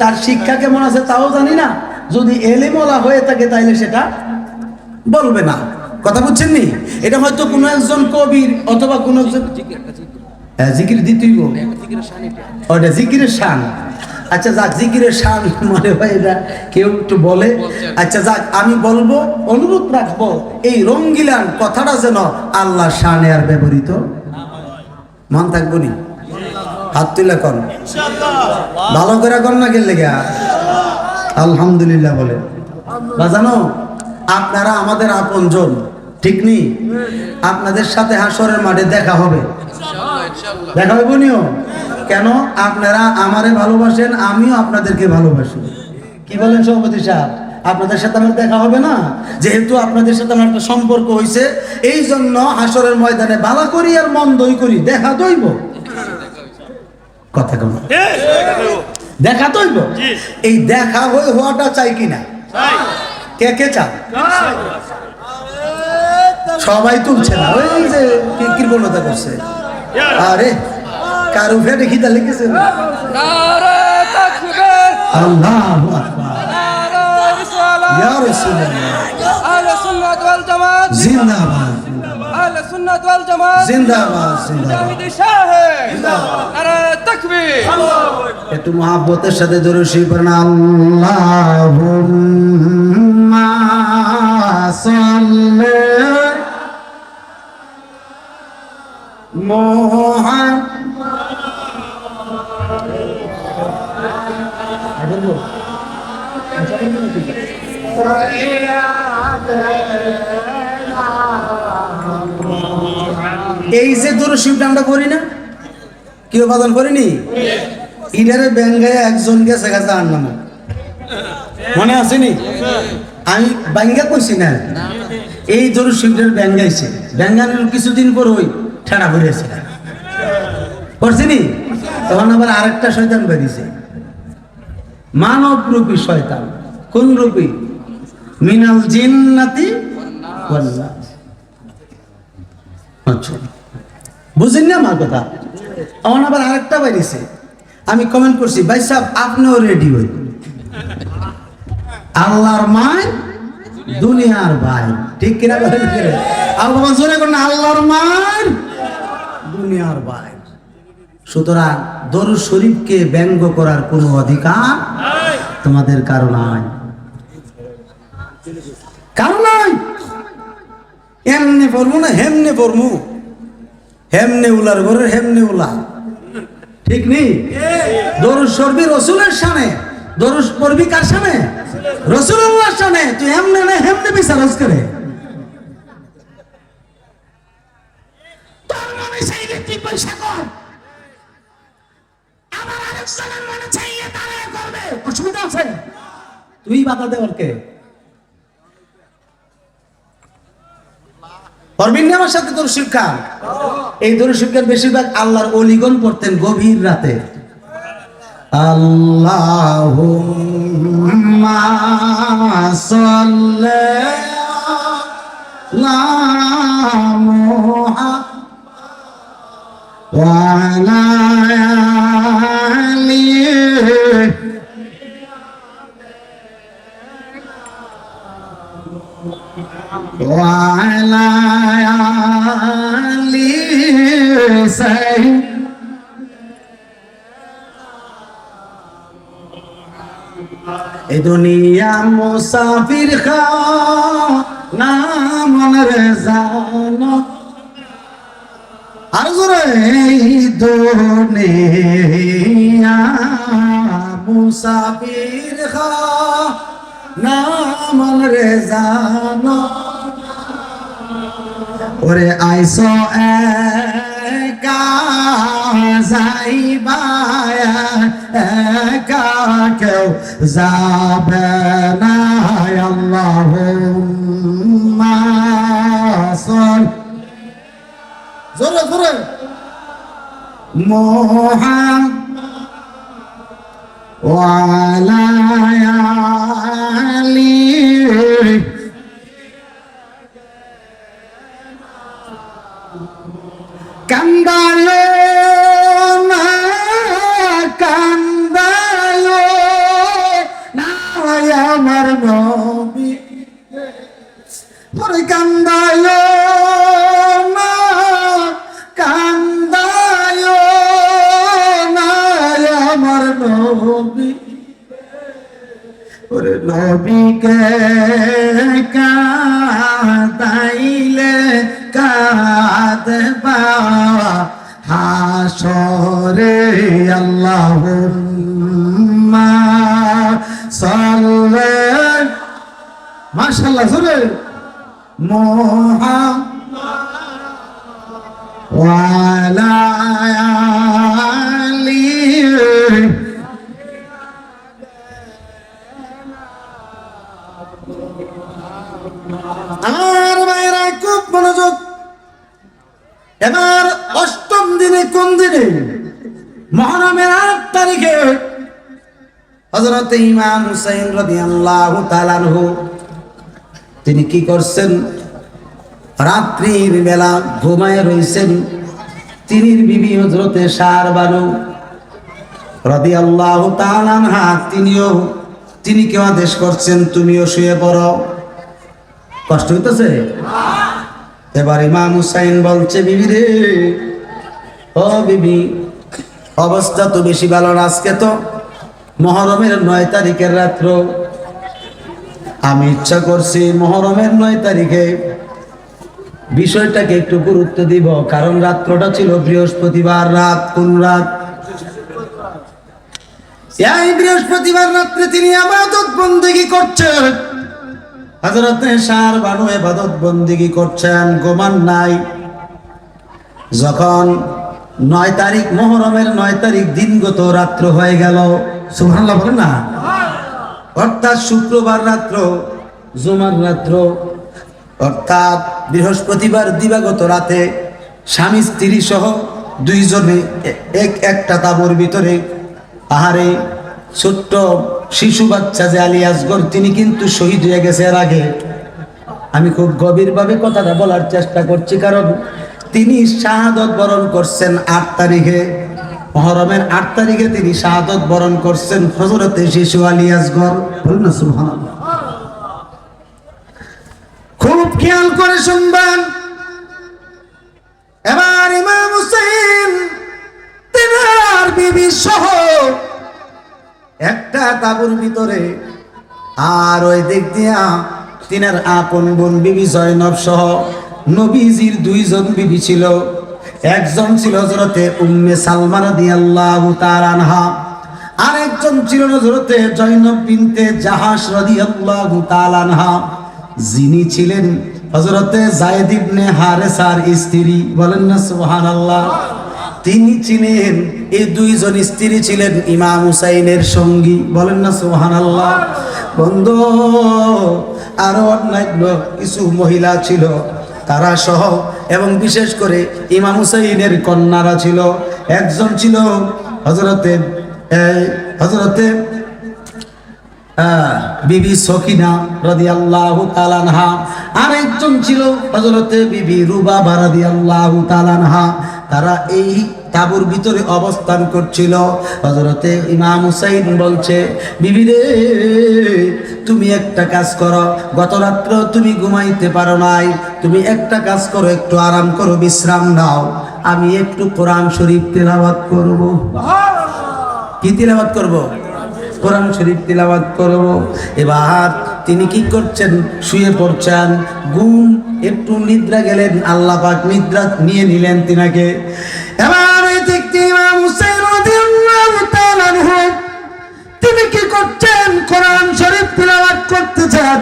[SPEAKER 1] তার শিক্ষা কেমন আছে তাও জানি না। যদি এলেমওয়ালা হয়ে থাকে তাইলে সেটা বলবে না। কথা বুঝছেন নি? এটা হয়তো কোনো একজন কবির অথবা কোনো একজন জিকির দিতেই ওটা জিকিরের শান। আচ্ছা যাক, জিকিরের শান মনে হয় এটা কেউ একটু বলে। আচ্ছা যাক, আমি বলবো, অনুরোধ রাখবো এই রঙ্গিলান কথাটা যেন আল্লাহর শানে আর ব্যবহৃত মন থাকবো নি। হাত তুলে কর, ভালো করে কর না গেলে গা আলহামদুলিল্লাহ বলে। বা জানো, আপনারা আমাদের আপনজন, ঠিক নি? আপনাদের সাথে হাসরের মাঠে দেখা হবে, দেখা হবে নিও। কেন? আপনারা আমারে ভালোবাসেন, আমিও আপনাদেরকে ভালোবাসি। কি বলেন সভাপতি সাহেব? আপনাদের সাথে আমার দেখা হবে না? যেহেতু আপনাদের সাথে আমার একটা সম্পর্ক হয়েছে, এই জন্য হাসরের ময়দানে বালা করি আর মন্দই করি দেখা দইব। কথা কেমন? দেখা দইব। এই দেখা হওয়াটা চাই কিনা? কে কে চান? সবাই তুলছে না, ওই যে কৃপণতা করছে। আরে কারু ফেটে খিদা লেগেছে। আল্লাহু আকবার, ইয়া রাসূলুল্লাহ, আহলে সুন্নাত ওয়াল জামাত জিন্দাবাদ, আহলে সুন্নাত ওয়াল জামাত জিন্দাবাদ, জিন্দাবাদ, নারে তাকবীর। একটু মহব্বতের সাথে দরুদ শরীফ পড়েন। আল্লাহুম্মা সাল্লি মুহাম্মাদ। এই যে দরুদ শরীফ আমরা করি না, কেউ বাদন করিনি? ইডারে ব্যাঙ্গায় একজন গেছে গেছে আর নাম মনে আসেনি? আমি ব্যাঙ্গা কইছি না, এই দরুদ শরীফের ব্যাঙ্গাইছে। ব্যাঙ্গানোর কিছুদিন পর ওই ঠেড়া ঘুরেছে করছিনি, তখন আবার আরেকটা শয়তান বেরিয়েছে, মানব রূপী শয়তান। কোন রূপী? মিনাল জিন্নাতি ওয়ান নাস। আচ্ছা বুঝেন না আমার কথা? তখন আবার আরেকটা বেরিয়েছে। আমি কমেন্ট করছি, ভাই সাহেব আপনিও রেডি হই, আল্লাহর মায় দুনিয়ার ভাই। ঠিক কিনা বলেন? আল্লাহ জোরে করেন, আল্লাহর মায় দুনিয়ার ভাই। সুতরাং দরুদ শরীফকে ব্যঙ্গ করার কোনো অধিকার তোমাদের কারো নাই, কারো নাই। এমনি পড়বো না হেমনে পড়বো, হেমনে উলার ঘরে হেমনে উলা, ঠিক নেই? দরুদ শরীফ রাসূলের শানে, দরুদ পড়বি কার শানে? রাসূলুল্লাহর শানে। তুই এমনে না হেমনে বিচারস করে? তোর মনে চাইলে তুই পয়সা কর, আমার আরেকজনের মনে চাইলে তারা করবে, অসুবিধা আছে? তুই বাধা দেওয়ার কে? পড়বেন না আমার সাথে দরুদ শরীফ খান? এই দরুদ শরীফের বেশিরভাগ আল্লাহর ওলিগণ পড়তেন গভীর রাতে। আল্লাহুম্মা সাল্লি আলা মুহাম্মাদ ওয়া আলা আলিহি ওয়া আলা আলিহি সাইয়্যিদ। এ দুনিয়া মুসাফির খানা মনের জানো, আর জোরে এই দুনিয়া মুসাফির খানা মনের জানো, ওরে আইসো একা যাইবা একা কেউ যাবে না আল্লাহুম্মা জোরে জোরে ওয়ালা আলি কান্দালো না কান্দালো না আমার নবী পরে কান্দালো না কান্দালো না আমার নবী ওরে নবীকে কাঁদাইলে কাঁদবা হাসরে আল্লাহুম্মা সাল্লি মাশাআল্লাহ জোরে মুহাম্মদ ওয়া আলা আলিহি আমার ভাইরা খুব মনোযোগ। এবার অষ্টম দিনে কোন দিনে? মুহররমের ৮ তারিখে হযরত ইমাম হুসাইন রাদিয়াল্লাহু তাআলা আনহু তিনি কি করছেন? রাত্রির বেলা ঘুমায় রইছেন। তিনির বিবি হযরতে শাহরবানু রাদিয়াল্লাহু তাআলা আনহা তিনি কেউ আদেশ করছেন তুমিও শুয়ে পড়ো। কষ্ট হইতেছে? এবার ইমাম হুসাইন বলছে বিবি রে, ও বিবি, অবস্থা তো বেশি ভালো না। আজকে তো মুহররমের ৯ তারিখের রাত্র। আমি ইচ্ছা করছি মুহররমের ৯ তারিখে বিষয়টাকে একটু গুরুত্ব দিব, কারণ রাত্রটা ছিল বৃহস্পতিবার রাত। কোন রাত? এই বৃহস্পতিবার রাত্রে তিনি ইবাদত বন্দেগী করছেন। হযরতে শাহরবানু ইবাদত বন্দেগী করছেন, ঘুমান নাই। যখন ৯ তারিখ মুহররমের ৯ তারিখ দিনগত রাত্র হয়ে গেল, সুবহানাল্লাহ বলেন না, অর্থাৎ শুক্রবার রাত্র, জুমার রাত্র, অর্থাৎ বৃহস্পতিবার দিবাগত রাতে স্বামী স্ত্রী সহ দুইজনে একটা তাঁবুর ভিতরে, আহারে ছোট্ট শিশু বাচ্চা যে আলী আসগর তিনি কিন্তু শহীদ হয়ে গেছে এর আগে। আমি খুব গভীরভাবে কথাটা বলার চেষ্টা করছি, কারণ তিনি শাহাদত বরণ করছেন ৮ তারিখে, মুহররমের ৮ তারিখে তিনি শাহাদত বরণ করছেন হযরতে শিশু আলী আসগর। বলুন না সুবহানাল্লাহ। খুব খেয়াল করে শুনবেন। এবার ইমাম হুসাইন তিনার বিবি সহ একটা তাঁবুর ভিতরে, আর ওই দিক দিয়া তিনার আপন বোন বিবি জয়নব সহ নবীজির ২ জন বিবি ছিল। একজন ছিল হযরতে উম্মে সালমা রাদিয়াল্লাহু তাআলা আনহা, আর একজন ছিল হযরতে জয়নব বিনতে জাহাশ রাদিয়াল্লাহু তাআলা আনহা, যিনি ছিলেন হযরতে যায়েদ ইবনে হারেসার স্ত্রী। বলেন না সুবহানাল্লাহ। তিনি ছিলেন, এই ২ জন স্ত্রী ছিলেন ইমাম হুসাইনের সঙ্গী। বলেন না সুবহানাল্লাহ। বন্ধু, আরো অন্যান্য কিছু মহিলা ছিল তারা সহ, এবং বিশেষ করে ইমাম হুসাইনের কন্যারা ছিল। একজন ছিল হযরতে বিবি সকিনা রাদিয়াল্লাহু তাআলা আনহা, আর একজন ছিল হযরতে বিবি রুবাবা রাদিয়াল্লাহু তাআলা আনহা। তারা এই তাঁবুর ভিতরে অবস্থান করছিল। হযরতে ইমাম হুসাইন বলছে, বিবি রে, তুমি একটা কাজ করো, গত রাত্র তুমি ঘুমাইতে পারো নাই, তুমি একটা কাজ করো, একটু আরাম করো, বিশ্রাম নাও, আমি একটু কোরআন শরীফ তিলাওয়াত করব। কি তিলাওয়াত করব? কোরআন শরীফ তিলাওয়াত করব। এবার তিনি কি করছেন? শুয়ে পড়ছেন। ঘুম, একটু নিদ্রা গেলেন, আল্লাহ পাক নিদ্রা নিয়ে নিলেন তিনাকে। এবার দেখতে ইমাম হুসাইন রাদিয়াল্লাহু তাআলা আনহু তিনি কি করছেন? কোরআন শরীফ তিলাওয়াত করতেছেন,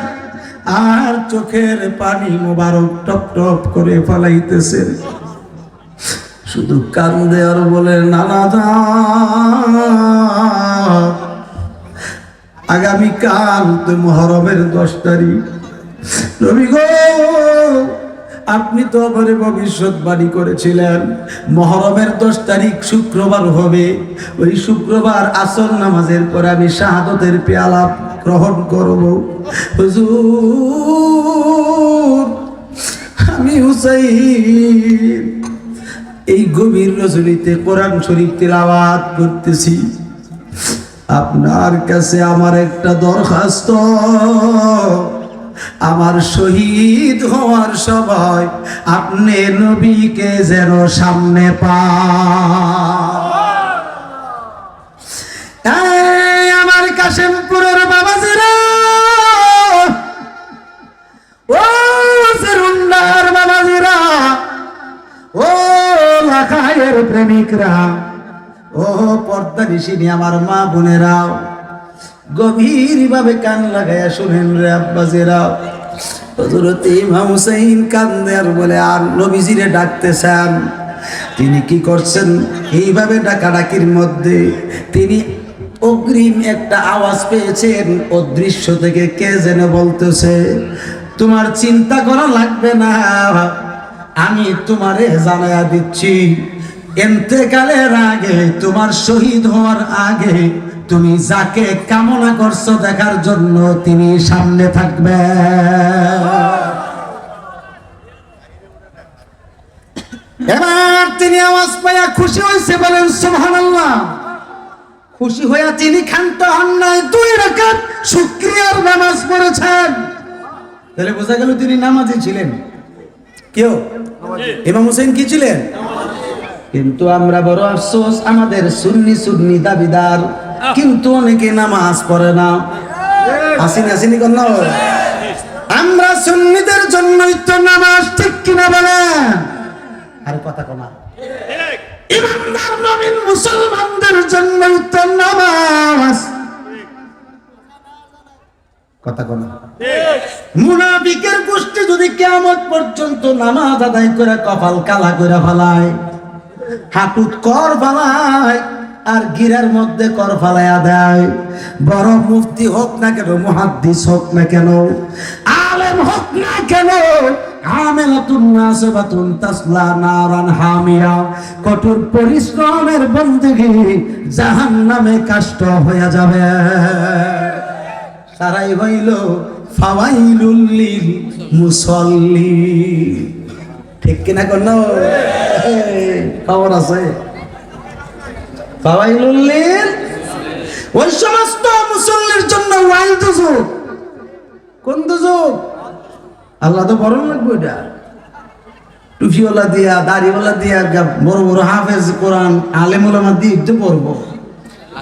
[SPEAKER 1] আর চোখের পানি মোবারক টপ টপ করে ফলাইতেছেন। শুধু কান্দে আর বলে নানা আগামীকাল তো মুহররমের 10 তারিখ। নবী গো, আপনি তো আমারে ভবিষ্যৎবাণী করেছিলেন মুহররমের 10 তারিখ শুক্রবার হবে। ওই শুক্রবার আসর নামাজের পরে আমি শাহাদাতের পেয়ালা গ্রহণ করব। হুজুর, আমি হুসাইন এই গভীর রজনীতে কোরআন শরীফ তিলাওয়াত করতেছি। আপনার কাছে আমার একটা দরখাস্ত, আমার শহীদ হওয়ার সময় আপনি নবীকে যেন সামনে পান। আমার কাশেমপুরের বাবাজিরা, ও সেরুন্ডার বাবাজিরা, ও লাখায়ের প্রেমিকরা, ও পর্দানিশিনী আমার মা বোনেরা, গভীর ভাবে কান লাগাইয়া শুনেন রে আব্বাজিরা। হযরত ইমাম হুসাইন কান্দে আর বলে আর নবীজিরে ডাকতেছেন। তিনি কি করছেন? এইভাবে ডাকাডাকির মধ্যে তিনি অগ্রিম একটা আওয়াজ পেয়েছেন। অদৃশ্য থেকে কে যেন বলতেছে, তোমার চিন্তা করা লাগবে না, আমি তোমারে জানায়া দিচ্ছি, ইন্তেকালের আগে, তোমার শহীদ হওয়ার আগে তুমি যাকে কামনা করছো দেখার জন্য তিনি সামনে থাকবে। এবার তিনি আওয়াজ পাইয়া খুশি হয়েছে, বলেন সুবহানাল্লাহ। খুশি হইয়া তিনি ক্ষান্ত হন নাই, 2 রাকাত শুকরিয়ার নামাজ পড়েছেন। তাহলে বোঝা গেল তিনি নামাজি ছিলেন। কেউ ইমাম হুসাইন কি ছিলেন? কিন্তু আমরা বড় আফসোস, আমাদের সুন্নি দাবিদার কিন্তু অনেকে নামাজ পড়ে না। আসেনি কোন? আমরা সুন্নিদের জন্যই তো নামাজ, ঠিক কিনা বলেন? আর কথা কমা, ইমানদার মুমিন মুসলমানদের জন্যই তো নামাজ, কথা কমা। মুনাফিকের গোষ্ঠী যদি কিয়ামত পর্যন্ত নামাজ আদায় করে কপাল কালা করে ফেলায়, হাঁটুত কর ফালায় আর গিরার মধ্যে কর ফালাইয়া দেয়, বড় মুফতি হোক না কেন, মুহাদ্দিস হোক না কেন, আলেম হোক না কেন, আমেলাতুন নাসিবাতুন তাসলা নারান হামিয়া, কঠোর পরিশ্রমের বন্দেগী জাহান্নামে কাষ্ট হয়ে যাবে। সারাই হইল ফাওয়াইলুল লিল মুসাল্লিন, ঠিক কিনা কোন খবর আছে? ফাওয়াইলুল লিল, ওই সমস্ত মুসল্লির জন্য ওয়াইল দুজুক। কোন দুজুক? আল্লাহ তো বড় লাগবে এটা, টুপিওয়ালা দিয়া, দাড়িওয়ালা দিয়া, বড় বড় হাফেজ কোরআন আলেম ওলামা দিয়ে পড়বো।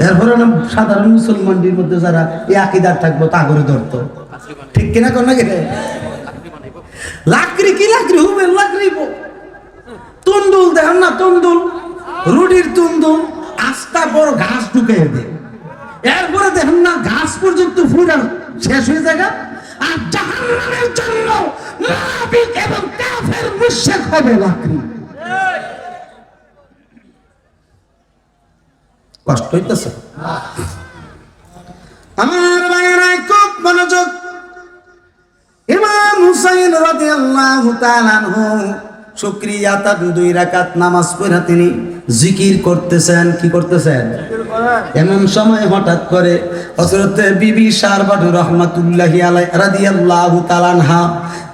[SPEAKER 1] এরপরে সাধারণ মুসলমানদের মধ্যে যারা এই আকীদার থাকবো তা করে ধরতো, ঠিক কিনা কোন না? কেটে লাকড়ি কি লাকড়ি হুবেন লাকড়ি, তুন্দুল দেখেন না, তুন্দুল, রুটির তুন্দুল, আস্তা বড় ঘাস ঢুকে দেয়, এরপরে দেখেন না ঘাস পর্যন্ত ফুটা শেষ হয়ে যায়। আর জাহান্নামের জন্য মুনাফিক এবং কাফের মুশরিক হবে লাকড়ি। কষ্ট হইতেছে আমার ভাইয়েরা, খুব মনোযোগ। ইমাম হুসাইন রাদিয়াল্লাহু তাআলা আনহু শুকরিয়া তার 2 রাকাত নামাজ পড়ে তিনি জিকির করতেছেন। কি করতেছেন? এমন সময় হঠাৎ করে হযরত বিবি শারবানু রাহমাতুল্লাহি আলাইহা রাদিয়াল্লাহু তাআলা আনহা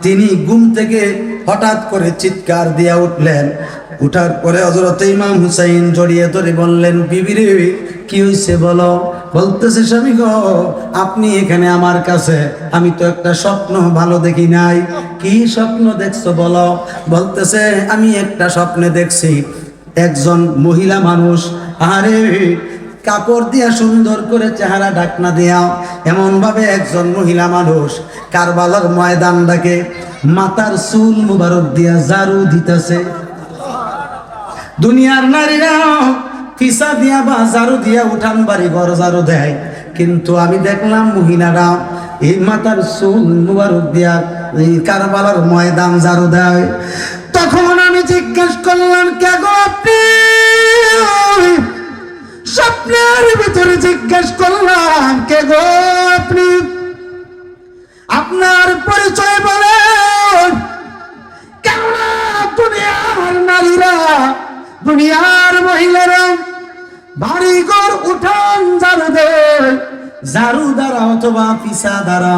[SPEAKER 1] তিনি ঘুম থেকে হঠাৎ করে চিৎকার দিয়ে উঠলেন। উঠার পরে হযরত ইমাম হুসাইন জড়িয়ে ধরে বললেন, বিবি রে কি হইছে বলো? বলতেছে, স্বামী গো, আপনি এখানে আমার কাছে, আমি তো একটা স্বপ্ন ভালো দেখি নাই। কি স্বপ্ন দেখছো বলো? বলতেছে, আমি একটা স্বপ্নে দেখছি একজন মহিলা মানুষ, আরে কাপড় দিয়া সুন্দর করে চেহারা ঢাকনা দিয়া এমন ভাবে একজন মহিলা মানুষ কারবালার ময়দানটাকে মাথার চুল মুবারক দিয়া ঝাড়ু দিতেছে। দুনিয়ার নারীরা ফিসা দিয়া বা ঝাড়ু দিয়া উঠান বাড়ি ঘর ঝাড়ু দেয়, কিন্তু আমি দেখলাম মহিলারা এই মাথার চুল মুবারক দিয়া কারবালার ময়দান ঝাড়ু দেয়। তখন আমি জিজ্ঞেস করলাম, কে গো আপনি? জিজ্ঞেস করলাম, কে গো আপনি? আপনার পরিচয় বলেন। কেননা দুনিয়ার নারীরা, দুনিয়ার মহিলারা বাড়িঘর উঠান ঝাড়ু দেয় ঝাড়ু দ্বারা অথবা পিসা দ্বারা।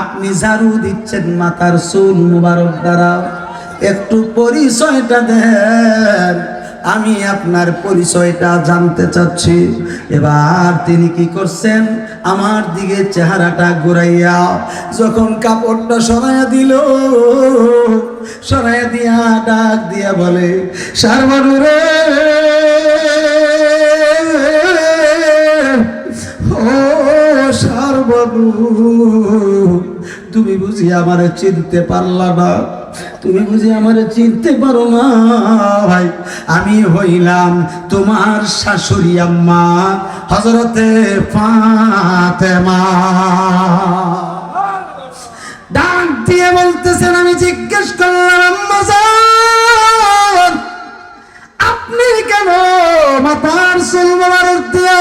[SPEAKER 1] আপনি ঝাড়ু দিচ্ছেন মাথার চুল মুবারক দ্বারা। একটু পরিচয়টা দেন, আমি আপনার পরিচয়টা জানতে চাচ্ছি। এবার তিনি কি করছেন, আমার দিকে চেহারাটা ঘুরাইয়া যখন কাপড়টা সরাইয়া দিল, সরাইয়া দিয়া ডাক দিয়া বলে, সারবানু রে, ও সারবানু, তুমি বুঝি আমারে চিনতে পারলা না? তুমি বুঝি আমারে চিনতে পারো না? ভাই, আমি হইলাম তোমার শাশুড়ি আম্মা হযরতে ফাতেমা। ডাক দিয়ে বলতেছেন, আমি জিজ্ঞেস করলাম, আম্মা জান, আপনি কেন মাথার চুল মোবারক দিয়ে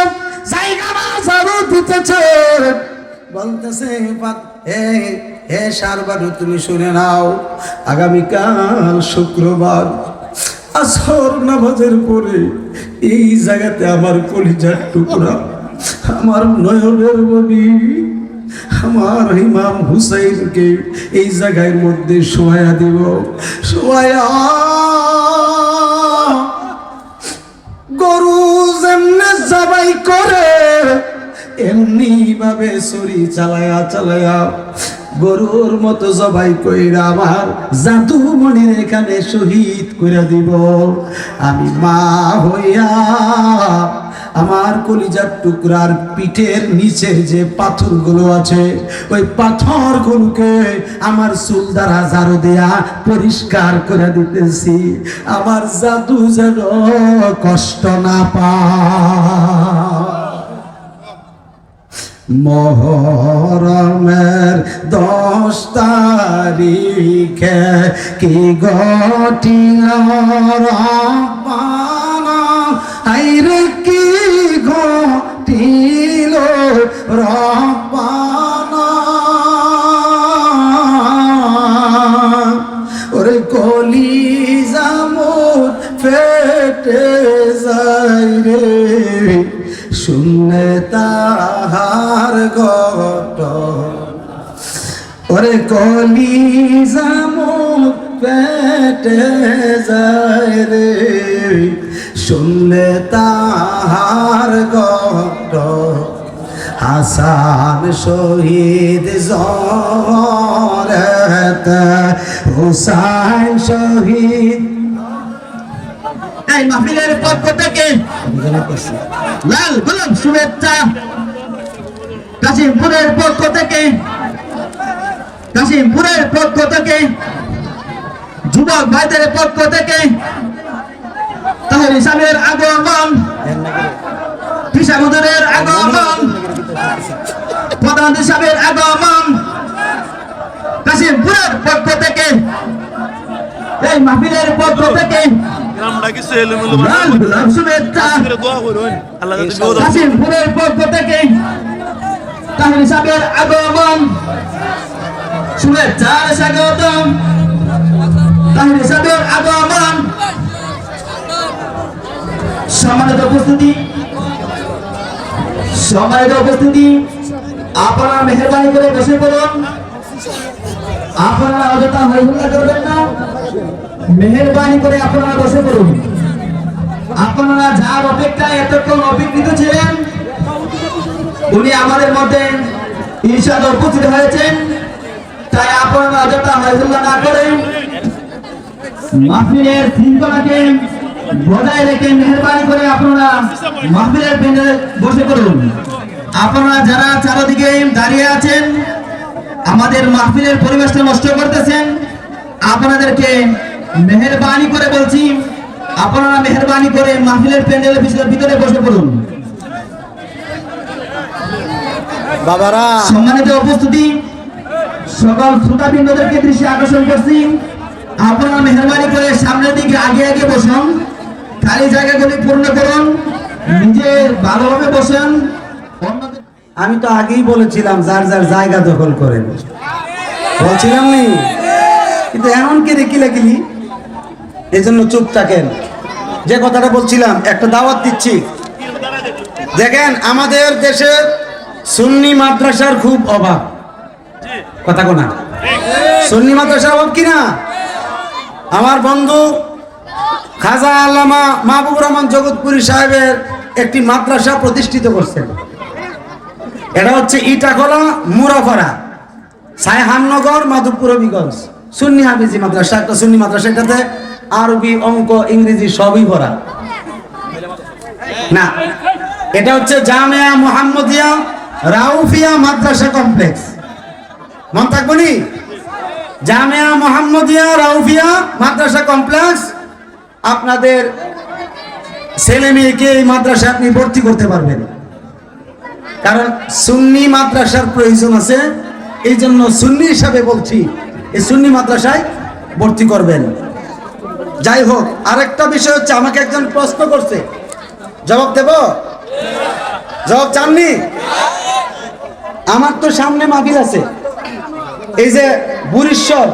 [SPEAKER 1] জায়গা ঝাড়ু দিতেছেন? বলতেছে, হে সারবানু, তুমি শুনে নাও, আগামীকাল শুক্রবার আসর নামাজের পরে এই জায়গাতে আমার কলিজার টুকরা, আমার নয়নের মণি, আমার ইমাম হুসাইনকে এই জায়গার মধ্যে শোয়া দিব। শোয়া গরু যেমনে জবাই করে এমনি ভাবে ছুরি চালায়া চালায়া গরুর মতো জবাই কইরা আমার জাদুমণির এখানে শহীদ করে দিব। আমি মা হইয়া আমার কলিজার টুকরার পিঠের নিচের যে পাথরগুলো আছে, ওই পাথরগুলোকে আমার চুল দ্বারা ঝাড়ু দেয়া পরিষ্কার করে দিতেছি, আমার জাদু যেন কষ্ট না পায়। মুহররমের 10 তারিখে কি ঘটিল রব্বানা, আইরে কি ঘটিল রব্বানা। ওরে কলিজা মোর ফেটে যায় রে, শুনলে তাহার ঘটনা। ওরে কলিজা মোর পেটে যায় রে, শুনলে তাহার ঘটনা। হাসান শহীদ জহরতে, হুসাইন শহীদ।
[SPEAKER 2] এই মাহফিলের পক্ষ থেকে লাল গোলাপ শুভেচ্ছা, কাশিমপুরের পক্ষ থেকে, কাশিমপুরের পক্ষ থেকে, যুবক ভাইদের পক্ষ থেকে তাহের ইসলামের আগমন, কৃষামুদুরের আগমন, প্রধান হিসাবের আগমন, কাশিমপুরের পক্ষ থেকে, এই মাহফিলের পক্ষ থেকে লাল গোলাপ শুভেচ্ছা, কাশিমপুরের পক্ষ থেকে তাহের ইসলামের আগমন, শুভেচ্ছার স্বাগতম, তাহের ইসলামের আগমন। সম্মানিত উপস্থিতি, সম্মানিত উপস্থিতি, আপনারা মেহেরবানি করে বসে পড়ুন। আপনারা অযথা হইহুল্লা করবেন না, মেহেরবানি করে আপনারা বসে পড়ুন। আপনারা যার অপেক্ষায় এতক্ষণ অভিজ্ঞিত ছিলেন, উনি আমাদের মধ্যে ইরশাদ উপস্থিত হয়েছেন। তাই আপনারা অযথা হইহুল্লা না করে মাহফিলের শৃঙ্খলাকে বজায় রেখে মেহেরবানি করে আপনারা মাহফিলের প্যান্ডেলে বসে পড়ুন। আপনারা যারা চারদিকে দাঁড়িয়ে আছেন, আমাদের মাহফিলের পরিবেশটা নষ্ট করতেছেন, আপনাদেরকে মেহেরবানি করে বলছি, আপনারা মেহেরবানি করে মাহফিলের প্যান্ডেলের ভিতরে বসে পড়ুন।
[SPEAKER 1] বাবারা,
[SPEAKER 2] সম্মানিত উপস্থিতি, সকল শ্রোতাবৃন্দদেরকে দৃষ্টি আকর্ষণ করছি, আপনারা মেহেরবানি করে সামনের দিকে আগে আগে বসুন, খালি জায়গাগুলি পূর্ণ করুন, নিজে ভালোভাবে বসেন,
[SPEAKER 1] আমি তো আগেই বলেছিলাম যার যার জায়গা দখল করেন, বলছিলাম নি? কিন্তু এমন কি রে কিলাকিলি, এই জন্য চুপ থাকেন। যে কথাটা বলছিলাম, একটা দাওয়াত দিচ্ছি। দেখেন, আমাদের দেশে সুন্নি মাদ্রাসার খুব অভাব, কথা কোনা? সুন্নি মাদ্রাসার অভাব কিনা? আমার বন্ধু খাজা আল্লামা মাহবুবুর রহমান জগৎপুরী সাহেবের একটি মাদ্রাসা প্রতিষ্ঠিত করছেন। এটা হচ্ছে ইটাখোলা মুরাপাড়া সায়হাননগর মাধবপুর হবিগঞ্জ সুন্নি হাফিজি মাদ্রাসা, একটা সুন্নি মাদ্রাসা। এটাতে আরবি, অঙ্ক, ইংরেজি সবই পড়া না। এটা হচ্ছে জামিয়া মুহাম্মদিয়া রাউফিয়া মাদ্রাসা কমপ্লেক্স। মন থাকবো নি? জামিয়া মুহাম্মদিয়া রাউফিয়া মাদ্রাসা কমপ্লেক্স। আপনাদের ছেলে মেয়েকে এই মাদ্রাসায় আপনি ভর্তি করতে পারবেন, কারণ সুন্নি মাদ্রাসার প্রয়োজন আছে। এই জন্য সুন্নি হিসাবে বলছি, এই সুন্নি মাদ্রাসায় ভর্তি করবেন। যাই হোক, আরেকটা বিষয় হচ্ছে, আমাকে একজন প্রশ্ন করছে, জবাব দেব? জবাব চাননি? আমার তো সামনে মাহফিল আছে, এই যে বুরিশ্বর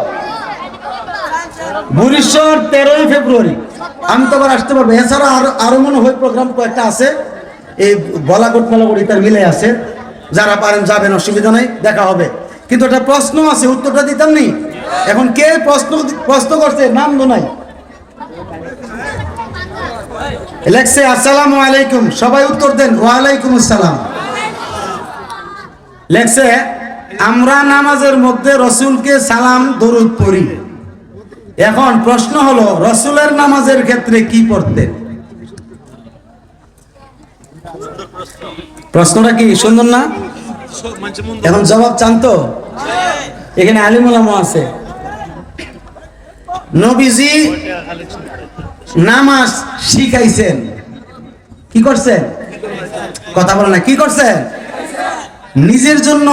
[SPEAKER 1] 13ই ফেব্রুয়ারি, আমি তো আবার আসতে পারবো। এছাড়া আরো মনে হয় প্রোগ্রাম কয়েকটা আছে, এই বলাকট মেলাকটি তার মিলে আছে। যারা পারেন যাবেন, অসুবিধা নাই, দেখা হবে। কিন্তু একটা প্রশ্ন আছে, উত্তরটা দিতাম নি। এখন কে প্রশ্ন করছে? নাম তো নাই, লেখছে আসসালামু আলাইকুম, সবাই উত্তর দেন ওয়ালাইকুম আসসালাম। লেখছে আমরা নামাজের মধ্যে রসুলকে সালাম দরুদ পড়ি। এখন প্রশ্ন হলো, রসুলের নামাজের ক্ষেত্রে কি পড়তেন? প্রশ্নটা কি সুন্দর না? এখন জবাব চান তো? এখানে আলিম উলামা আছে। নবীজি নামাজ শিখাইছেন, কি করছেন? কথা বলে না, কি করছেন? নিজের জন্য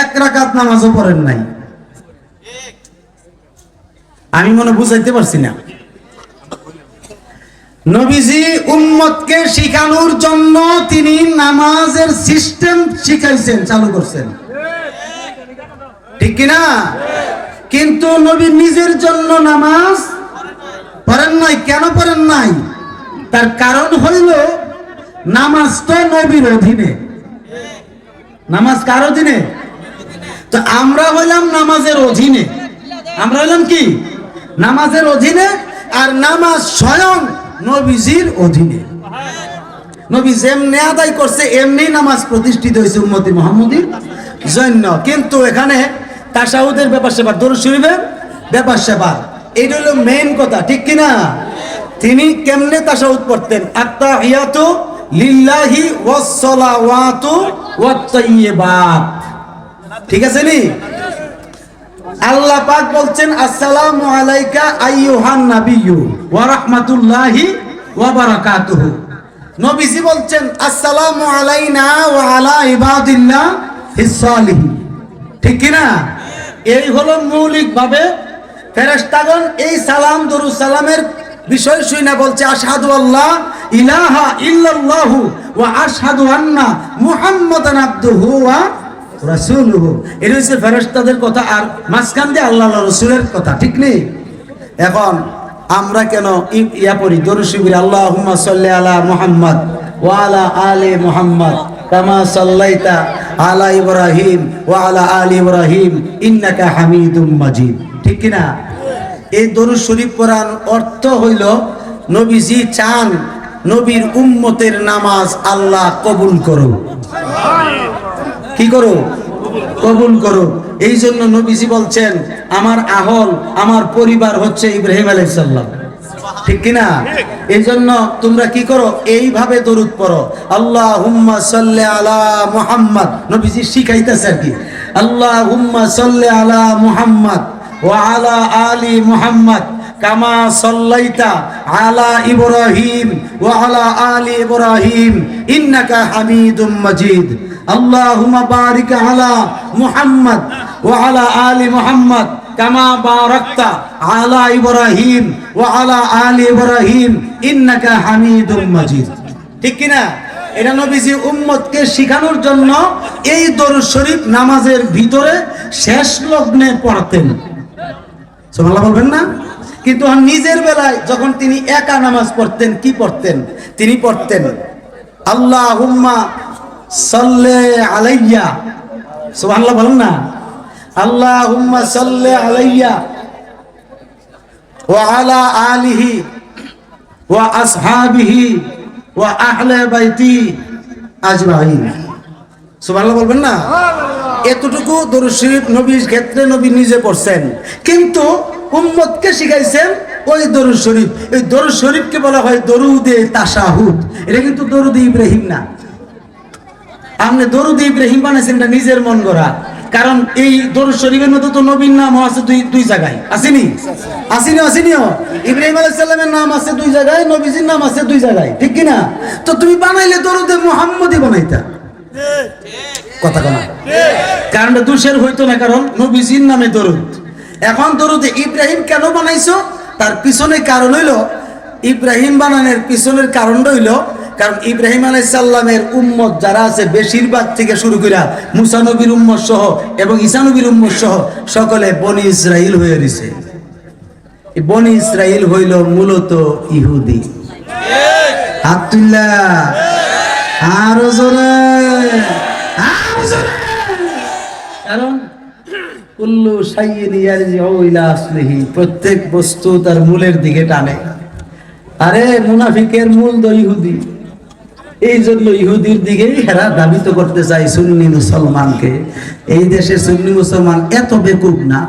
[SPEAKER 1] এক রাকাত নামাজও পড়েন নাই। আমি মনে বুঝাইতে পারছি না। নবীজি উম্মতকে শিখানোর জন্য তিনি নামাজের সিস্টেম শিখাইছেন, চালু করছেন, ঠিক কিনা? কিন্তু নবী নিজের জন্য নামাজ পড়েন নাই। কেন পড়েন নাই? তার কারণ হইল, নামাজ তো নবীর অধীনে। নামাজ কার অধীনে? তো আমরা হইলাম নামাজের অধীনে। আমরা হইলাম কি? নামাজের অধীনে। আর নামাজ স্বয়ং নবীজির অধীনে। নবী যেমনি আদায় করছে এমনি নামাজ প্রতিষ্ঠিত হয়েছে উম্মতি মুহাম্মদীর জন্য। কিন্তু এখানে তাশাহুদের ব্যাপার সেবার, দরুদ শরীফের ব্যাপার সেবার, এইটা হলো মেইন কথা, ঠিক কিনা? তিনি কেমনে তাশাহুদ পড়তেন? আত্তাহিয়াতু লিল্লাহি ওয়াস সালাওয়াতু ওয়াত তাইয়্যিবাত, ঠিক আছে নি? আল্লাহ পাক বলছেন আসসালামু আলাইকা আইয়ুহান নাবিয়্যু ওয়া রাহমাতুল্লাহি ওয়া বারাকাতুহু। নবীজি বলছেন আসসালামু আলাইনা ওয়া আলা ইবাদিল্লাহিস সালিহিন, ঠিক কি না? এই হলো মৌলিকভাবে ফেরেশতাগণ এই সালাম দরুদ সালামের বিষয় শুনে বলছে আশহাদু আল্লাহ ইলাহা ইল্লাল্লাহু ওয়া আশহাদু আন্না মুহাম্মাদান আবদুহু ওয়া রাসূলুহু। এটা হচ্ছে ফেরেশতাদের কথা, আর মাঝখান দিয়ে আল্লাহ রাসূলের কথা, ঠিক নেই? এখন আমরা কেন ইয়া পড়ি দরুদ শরীফ, আল্লাহুম্মা সাল্লি আলা মুহাম্মদ ওয়া আলা আলি মুহাম্মদ কামা সাল্লাইতা আলা ইব্রাহিম ওয়া আলা আলি ইব্রাহিম ইন্নাকা হামিদুম মাজিদ, ঠিক কি না? এই দরুদ শরীফ পড়ার অর্থ হইল নবীজি চান নবীর উম্মতের নামাজ আল্লাহ কবুল করো। কি করো? কবুল করো। এই জন্য নবীজি বলছেন আমার আহল, আমার পরিবার হচ্ছে ইব্রাহিম আলাইহিস সালাম, ঠিক কিনা? এই জন্য তোমরা কি করো? এইভাবে দরুদ পড়ো, আল্লাহুম্মা সাল্লি আলা মুহাম্মদ। নবীজি শিখাইতেছে আর কি, আল্লাহুম্মা সাল্লি আলা মুহাম্মদ ওয়া আলা আলি মুহাম্মদ কামা সাল্লাইতা আলা ইব্রাহিম ওয়া আলা আলি ইব্রাহিম ইন্নাকা হামিদুম মাজিদ। আল্লাহুম্মা বারিক আলা মুহাম্মদ ওয়া আলা আলি মুহাম্মদ কামা বারাকতা আলা ইব্রাহিম ওয়া আলা আলি ইব্রাহিম ইন্নাকা হামিদুম মাজিদ, ঠিক কি না? এটা নবীজি উম্মতকে শিখানোর জন্য এই দরুদ শরীফ নামাজের ভিতরে শেষ লগ্নে পড়তেন। সুবহানাল্লাহ বলবেন না? কিন্তু নিজের বেলায় যখন তিনি একা নামাজ পড়তেন কি পড়তেন? তিনি পড়তেন আল্লাহুম্মা সাল্লি আলাইয়া, সুবহানাল্লাহ বলেন না, আল্লাহুম্মা সাল্লি আলাইয়া ওয়া আলা আলিহি ওয়া আসহাবিহি ওয়া আহলে বাইতি আজমাইন। সুবহানাল্লাহ বলবেন না? এতটুকু দরুদ শরীফ নবীর ক্ষেত্রে নবী নিজে পড়ছেন, কিন্তু উম্মতকে শিখাইছেন ওই দরুদ শরীফ। এই দরুদ শরীফকে বলা হয় দরুদে তাশাহুদ। এটা কিন্তু দরুদ ইব্রাহিম না। আপনি দরুদ ইব্রাহিম বানাইছেন, এটা নিজের মন গড়া। কারণ এই দরুদ শরীফের মধ্যে তো নবীর নাম আছে দুই জায়গায়, আসেনি? আসেনিও। ইব্রাহিম আলাইহিস সালামের নাম আছে 2 জায়গায়, নবীজির নাম আছে 2 জায়গায়, ঠিক কি না? তো তুমি বানাইলে দরুদে মুহাম্মদি বানাইতা, কথা কনা, কারণ দুশের হইতো না, কারণ নবীজির নামে দরুদ। এখন দরুদে ইব্রাহিম কেন বানাইছো? তার পিছনে কারণ হইল, ইব্রাহিম বানানোর পিছনের কারণটা হইল, কারণ ইব্রাহিম আলাইহিস সালামের উম্মত যারা আছে বেশিরভাগ থেকে শুরু করে মুসা নবীর উম্মত সহ এবং ঈসা নবীর উম্মত সহ সকলে বনি ইসরাইল হয়ে রয়েছে। এই বনি ইসরাইল হইল মূলত ইহুদি। আব্দুল্লাহ আরো জোরে, কারণ কুল্লু শাইইন ইয়ারজিউ ইলা আসলিহি, প্রত্যেক বস্তু তার মূলের দিকে টানে। আরে মুনাফিকের মূল তো ইহুদি, এই জন্য ইহুদির দিকে এরা দাবিত করতে চায় সুন্নি মুসলমানকে। এই দেশে সুন্নি মুসলমান এত বেকুব না।